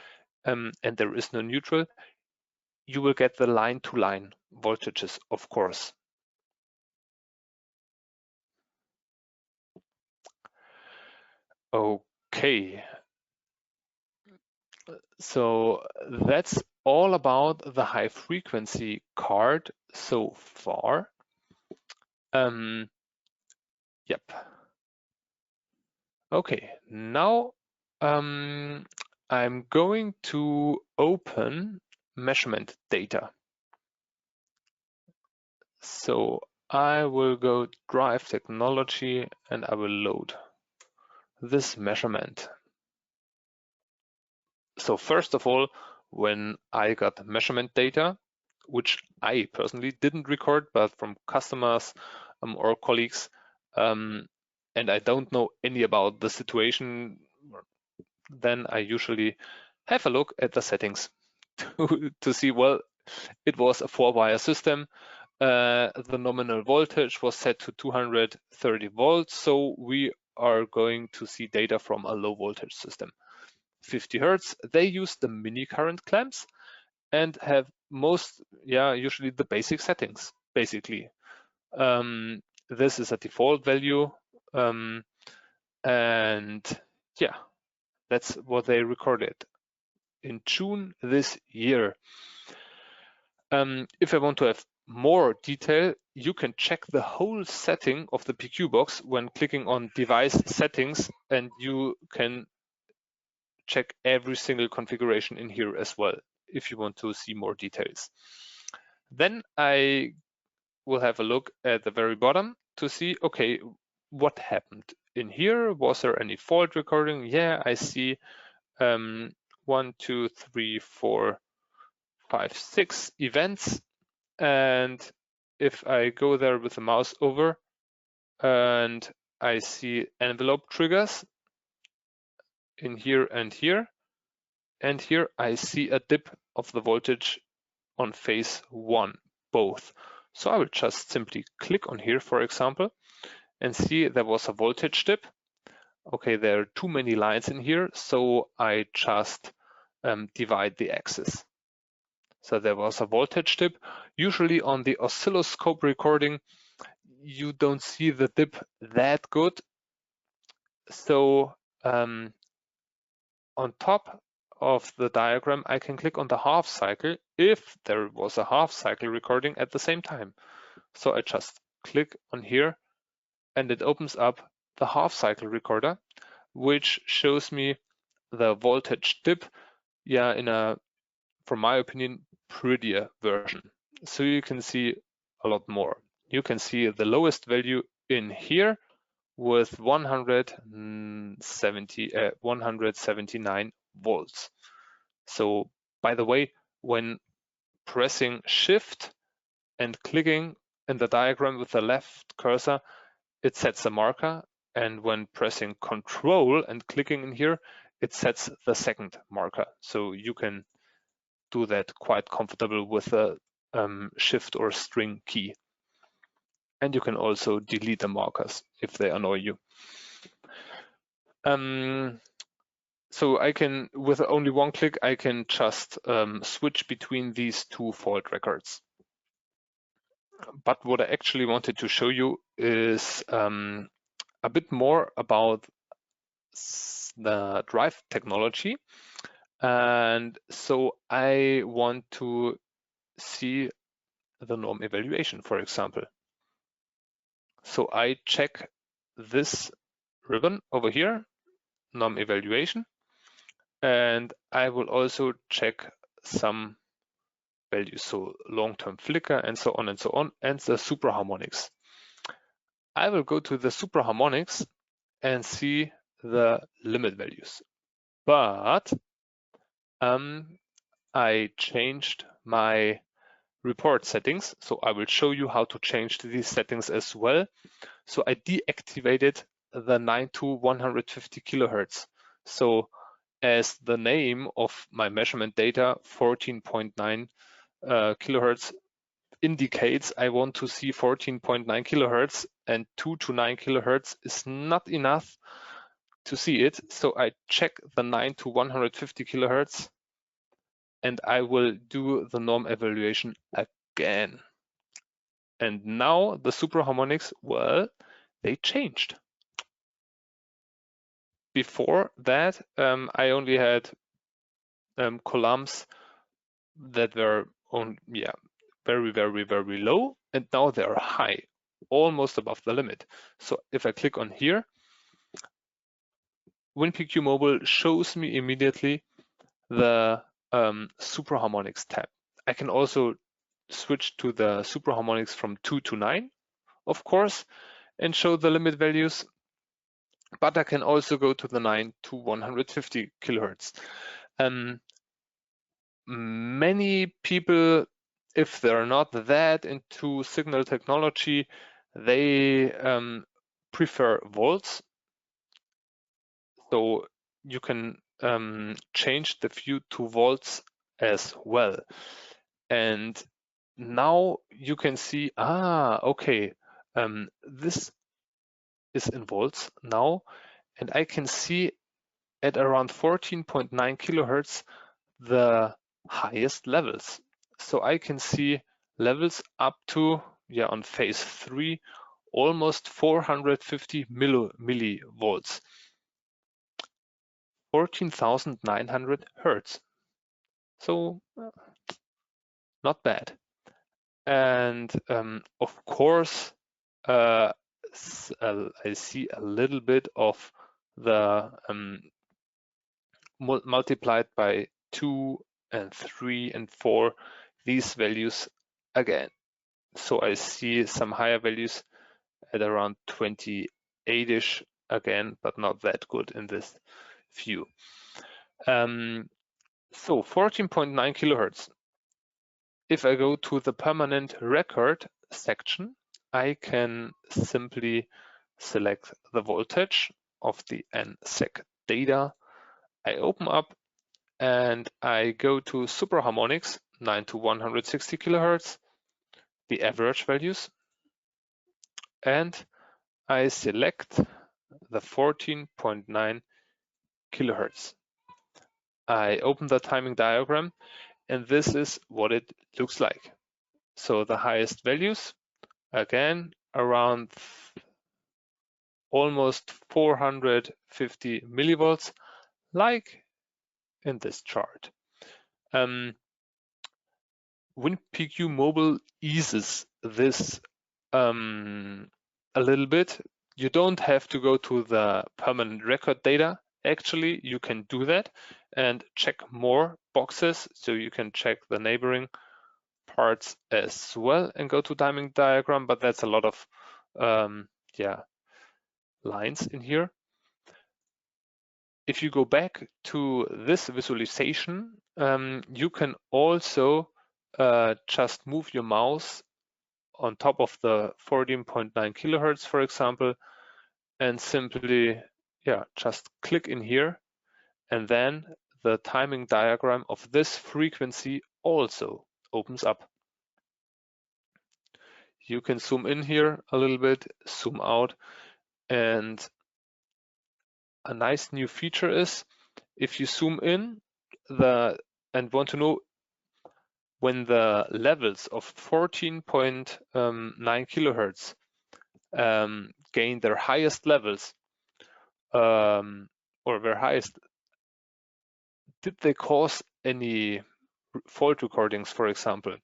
and there is no neutral, you will get the line-to-line voltages, of course. Okay. So that's all about the high frequency card so far. Yep. Okay, now I'm going to open measurement data. So I will go Drive Technology and I will load this measurement. So first of all, when I got measurement data, which I personally didn't record, but from customers or colleagues, and I don't know any about the situation, then I usually have a look at the settings to see, well, it was a 4-wire system. The nominal voltage was set to 230 volts, so we are going to see data from a low voltage system. 50 Hertz, they use the mini current clamps and have usually the basic settings, basically. This is a default value. And yeah, that's what they recorded in June this year. If I want to have more detail, you can check the whole setting of the PQ box when clicking on device settings, and you can check every single configuration in here as well if you want to see more details. Then I will have a look at the very bottom to see, okay, what happened in here? Was there any fault recording? Yeah, I see 1, 2, 3, 4, 5, 6 events. And if I go there with the mouse over and I see envelope triggers in here, and here I see a dip of the voltage on phase 1, both. So I will just simply click on here, for example, and see there was a voltage dip. Okay, there are too many lines in here, so I just divide the axis. So there was a voltage dip. Usually on the oscilloscope recording, you don't see the dip that good. So on top of the diagram, I can click on the half cycle if there was a half cycle recording at the same time. So I just click on here and it opens up the half cycle recorder, which shows me the voltage dip, in a, from my opinion, prettier version. So you can see a lot more. You can see the lowest value in here with 179 volts. So by the way, when pressing Shift and clicking in the diagram with the left cursor, it sets a marker, and when pressing Control and clicking in here, it sets the second marker. So you can do that quite comfortable with a Shift or string key. And you can also delete the markers if they annoy you. So I can, with only one click, I can just switch between these two fault records. But what I actually wanted to show you is a bit more about the drive technology. And so I want to see the norm evaluation, for example. So I check this ribbon over here, norm evaluation, and I will also check some values, so long-term flicker and so on, and the Supraharmonics. I will go to the Supraharmonics and see the limit values. But I changed my report settings, so I will show you how to change these settings as well. So I deactivated the 9 to 150 kilohertz. So as the name of my measurement data, 14.9 kilohertz indicates, I want to see 14.9 kilohertz, and 2 to 9 kilohertz is not enough to see it. So I check the 9 to 150 kilohertz and I will do the norm evaluation again. And now the Supraharmonics, well, they changed. Before that, I only had columns that were very, very, very low, and now they are high, almost above the limit. So if I click on here, WinPQ-Mobil shows me immediately the Supraharmonics tab. I can also switch to the Supraharmonics from 2 to 9, of course, and show the limit values. But I can also go to the 9 to 150 kilohertz. Many people, if they're not that into signal technology, they prefer volts. So you can change the view to volts as well. And now you can see, okay, this is in volts now, and I can see at around 14.9 kilohertz the highest levels. So I can see levels up to, on phase 3, almost 450 millivolts, 14,900 hertz. So not bad. And of course, I see a little bit of the multiplied by 2 and 3 and 4, these values again. So I see some higher values at around 28-ish again, but not that good in this view. So 14.9 kilohertz. If I go to the permanent record section, I can simply select the voltage of the NSEC data. I open up and I go to Supraharmonics, 9 to 160 kilohertz, the average values, and I select the 14.9 kilohertz. I open the timing diagram, and this is what it looks like. So the highest values, again, around almost 450 millivolts, like in this chart. WinPQ-Mobil eases this a little bit. You don't have to go to the permanent record data. Actually, you can do that and check more boxes. So you can check the neighboring parts as well and go to timing diagram, but that's a lot of lines in here. If you go back to this visualization, you can also just move your mouse on top of the 14.9 kilohertz, for example, and simply, just click in here, and then the timing diagram of this frequency also opens up. You can zoom in here a little bit, zoom out, and a nice new feature is if you zoom in and want to know when the levels of 14.9 kilohertz gain their highest levels, or their highest, did they cause any fault recordings, for example?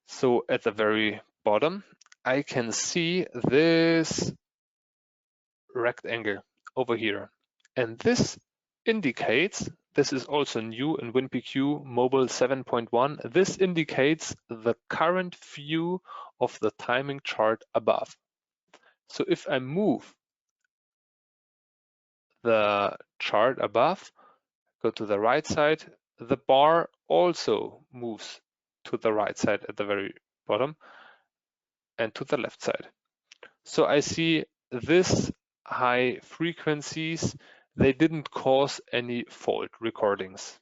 So at the very bottom, I can see this rectangle over here. And this indicates, this is also new in WinPQ-Mobil 7.1, this indicates the current view of the timing chart above. So if I move the chart above, go to the right side, the bar also moves to the right side at the very bottom and to the left side. So I see this high frequencies, they didn't cause any fault recordings.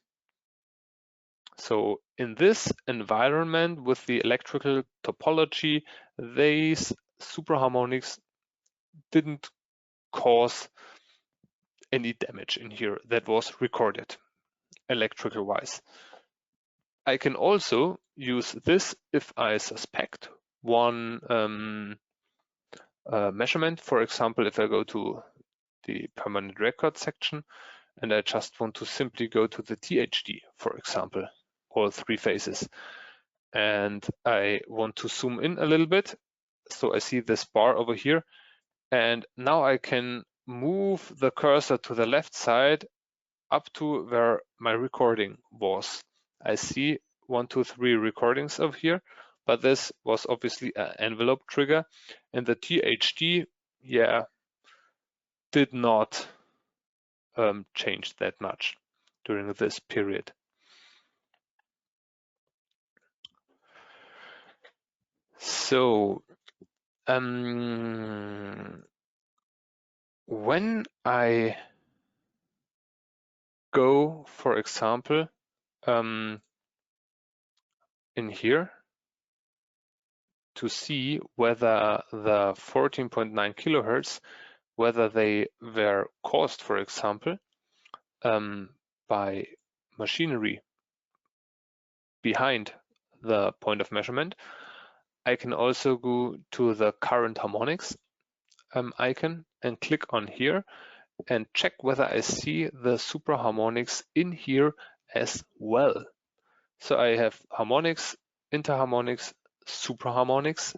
So in this environment with the electrical topology, these supraharmonics didn't cause any damage in here that was recorded electrical wise. I can also use this if I suspect one measurement. For example, if I go to the permanent record section and I just want to simply go to the THD, for example, all 3 phases, and I want to zoom in a little bit. So I see this bar over here, and now I can move the cursor to the left side up to where my recording was. I see 1, 2, 3 recordings over here, but this was obviously an envelope trigger, and the THD, did not change that much during this period. So when I go, for example, in here to see whether the 14.9 kilohertz, whether they were caused, for example, by machinery behind the point of measurement, I can also go to the current harmonics icon and click on here and check whether I see the supraharmonics in here as well. So I have harmonics, interharmonics, supraharmonics,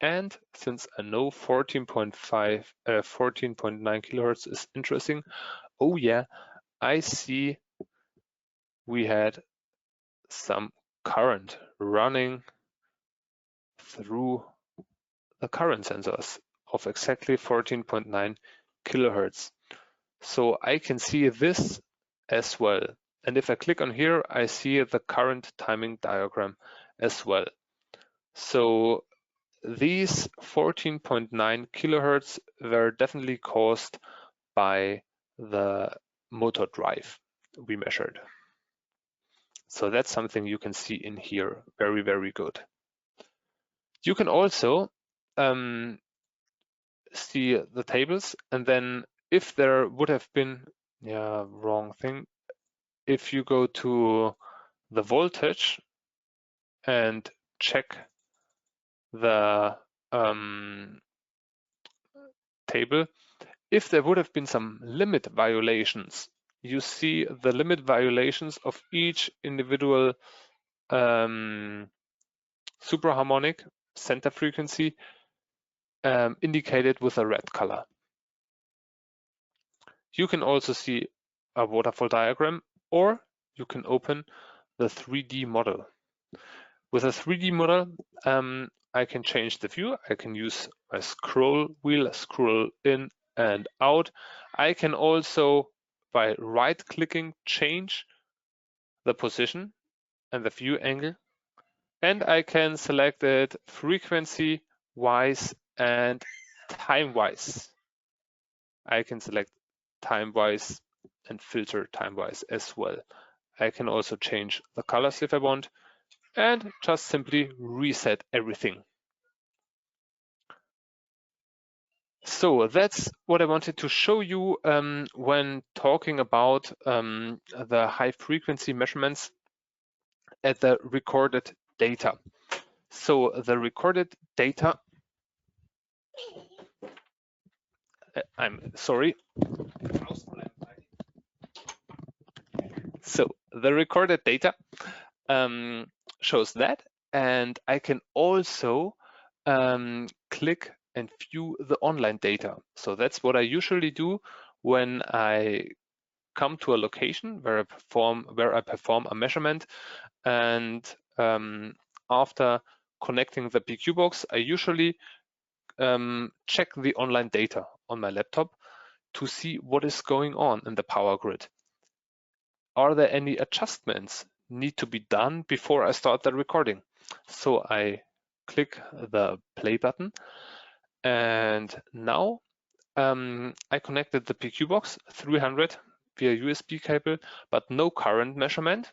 and since I know 14.9 kilohertz is interesting, oh yeah, I see we had some current running through the current sensors of exactly 14.9 kilohertz. So I can see this as well. And if I click on here, I see the current timing diagram as well. So these 14.9 kilohertz were definitely caused by the motor drive we measured. So that's something you can see in here. Very, very good. You can also see the tables, and then if there would have been, wrong thing. If you go to the voltage and check the table, if there would have been some limit violations, you see the limit violations of each individual supraharmonic center frequency indicated with a red color. You can also see a waterfall diagram, or you can open the 3D model. With a 3D model, I can change the view. I can use my scroll wheel, scroll in and out. I can also, by right-clicking, change the position and the view angle. And I can select it frequency-wise and time-wise. I can select time-wise and filter time-wise as well. I can also change the colors if I want, and just simply reset everything. So that's what I wanted to show you when talking about the high frequency measurements at the recorded data. So the recorded data, I'm sorry. So the recorded data shows that, and I can also click and view the online data. So that's what I usually do when I come to a location where I perform a measurement, and after connecting the PQ box, I usually check the online data on my laptop to see what is going on in the power grid. Are there any adjustments need to be done before I start the recording? So I click the play button, and now I connected the PQ box 300 via USB cable, but no current measurement.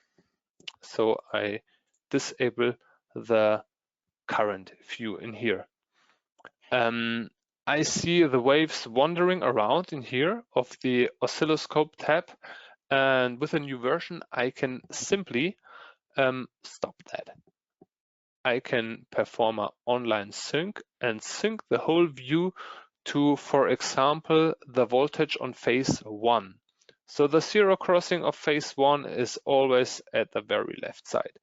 So I disable the current view in here. I see the waves wandering around in here of the oscilloscope tab, and with a new version, I can simply stop that. I can perform an online sync and sync the whole view to, for example, the voltage on phase 1. So the zero crossing of phase 1 is always at the very left side.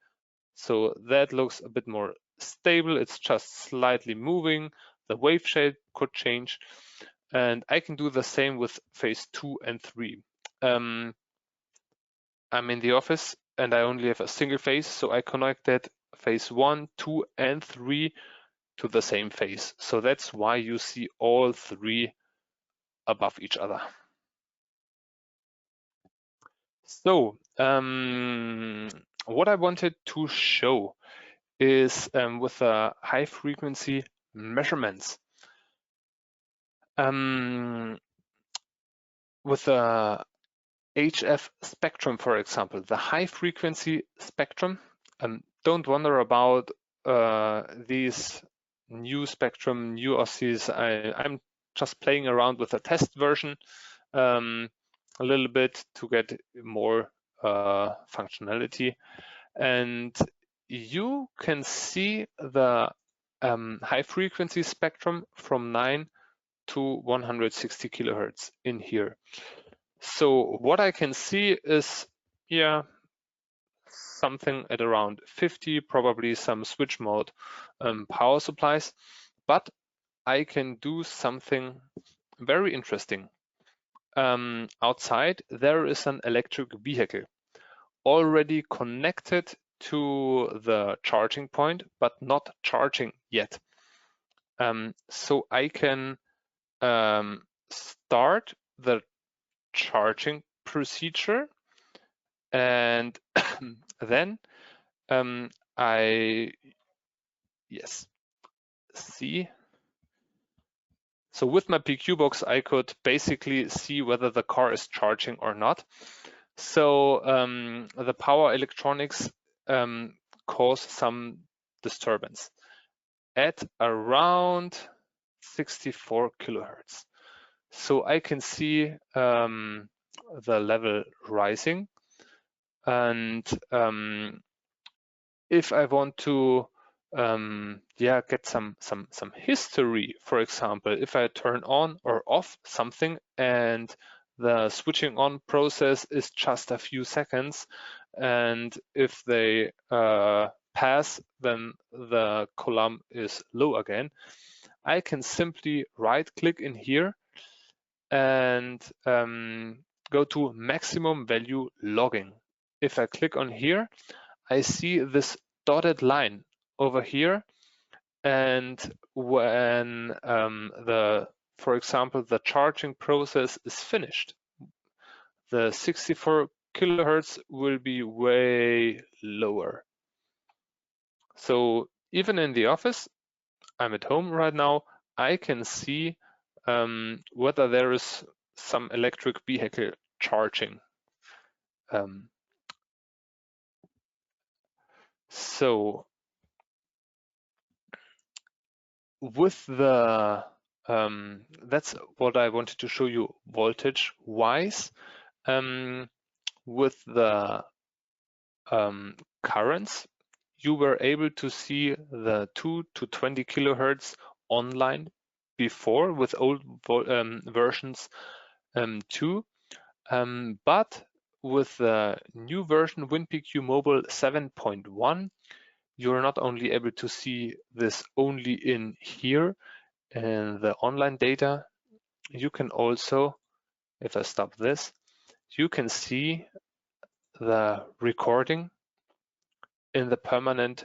So that looks a bit more stable. It's just slightly moving. The wave shape could change. And I can do the same with phase 2 and 3. I'm in the office and I only have a single phase, so I connected phase 1, 2, and 3 to the same phase. So that's why you see all three above each other. So what I wanted to show is with the high frequency measurements. With the HF spectrum, for example, the high frequency spectrum, don't wonder about these new spectrum, new OSCs. I'm just playing around with a test version. a little bit to get more functionality. And you can see the high frequency spectrum from 9 to 160 kilohertz in here. So what I can see is, yeah, something at around 50, probably some switch mode power supplies, but I can do something very interesting. Outside, there is an electric vehicle already connected to the charging point, but not charging yet. So I can start the charging procedure, and then see. So with my PQ box, I could basically see whether the car is charging or not. So the power electronics cause some disturbance at around 64 kilohertz. So I can see the level rising, and if I want to get some history, for example, if I turn on or off something and the switching on process is just a few seconds, and if they pass, then the column is low again, I can simply right click in here and go to maximum value logging. If I click on here, I see this dotted line over here, and when for example, the charging process is finished, the 64 kilohertz will be way lower. So even in the office, I'm at home right now, I can see whether there is some electric vehicle charging. So with the that's what I wanted to show you voltage wise. With the currents, you were able to see the 2 to 20 kilohertz online before with old versions too, but with the new version WinPQ-Mobil 7.1, you're not only able to see this only in here in the online data, you can also, if I stop this, you can see the recording in the permanent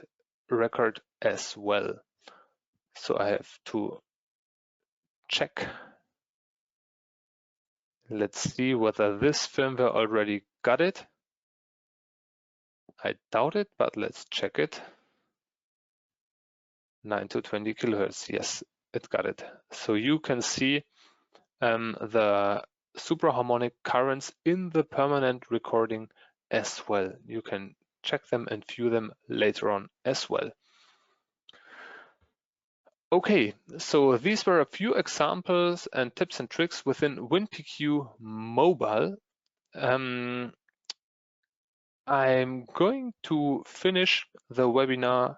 record as well. So I have to check. Let's see whether this firmware already got it. I doubt it, but let's check it. 9 to 20 kilohertz. Yes, it got it. So you can see the supraharmonic currents in the permanent recording as well. You can check them and view them later on as well. Okay, so these were a few examples and tips and tricks within WinPQ-Mobil. I'm going to finish the webinar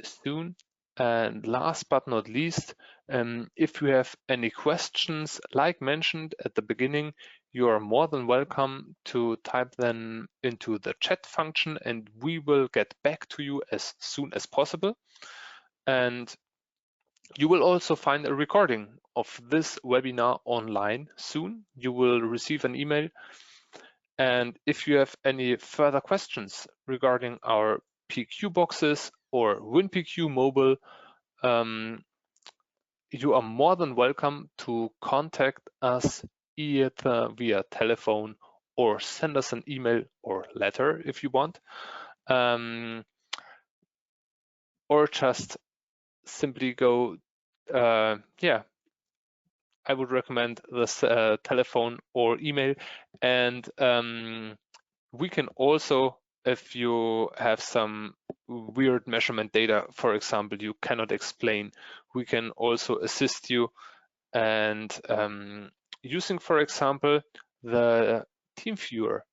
soon. And last but not least, if you have any questions, like mentioned at the beginning, you are more than welcome to type them into the chat function, and we will get back to you as soon as possible. And you will also find a recording of this webinar online soon. You will receive an email. And if you have any further questions regarding our PQ boxes or WinPQ-Mobil, you are more than welcome to contact us either via telephone or send us an email or letter if you want, or just simply go, I would recommend this telephone or email. And we can also, if you have some weird measurement data, for example, you cannot explain, we can also assist you. And using, for example, the team viewer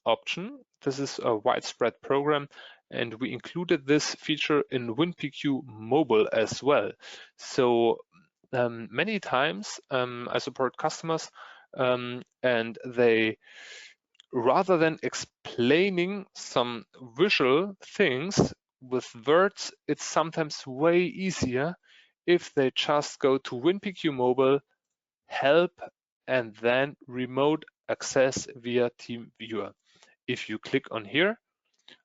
option. This is a widespread program, and we included this feature in WinPQ-Mobil as well. So many times I support customers and they, rather than explaining some visual things with words, it's sometimes way easier if they just go to WinPQ-Mobil, help, and then remote access via TeamViewer. If you click on here,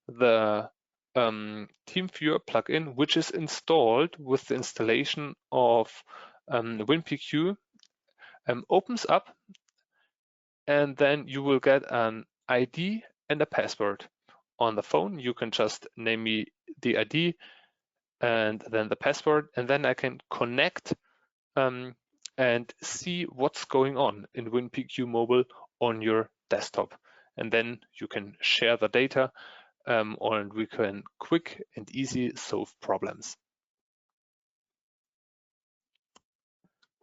the TeamViewer plugin, which is installed with the installation of WinPQ, opens up, and then you will get an ID and a password. On the phone, you can just name me the ID and then the password, and then I can connect and see what's going on in WinPQ-Mobil on your desktop. And then you can share the data, or we can quick and easy solve problems.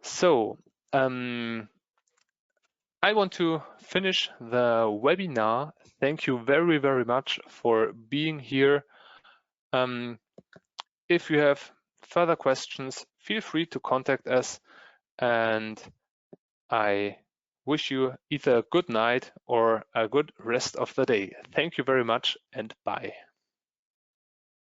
So I want to finish the webinar. Thank you very, very much for being here. If you have further questions, feel free to contact us, and I wish you either a good night or a good rest of the day. Thank you very much, and bye.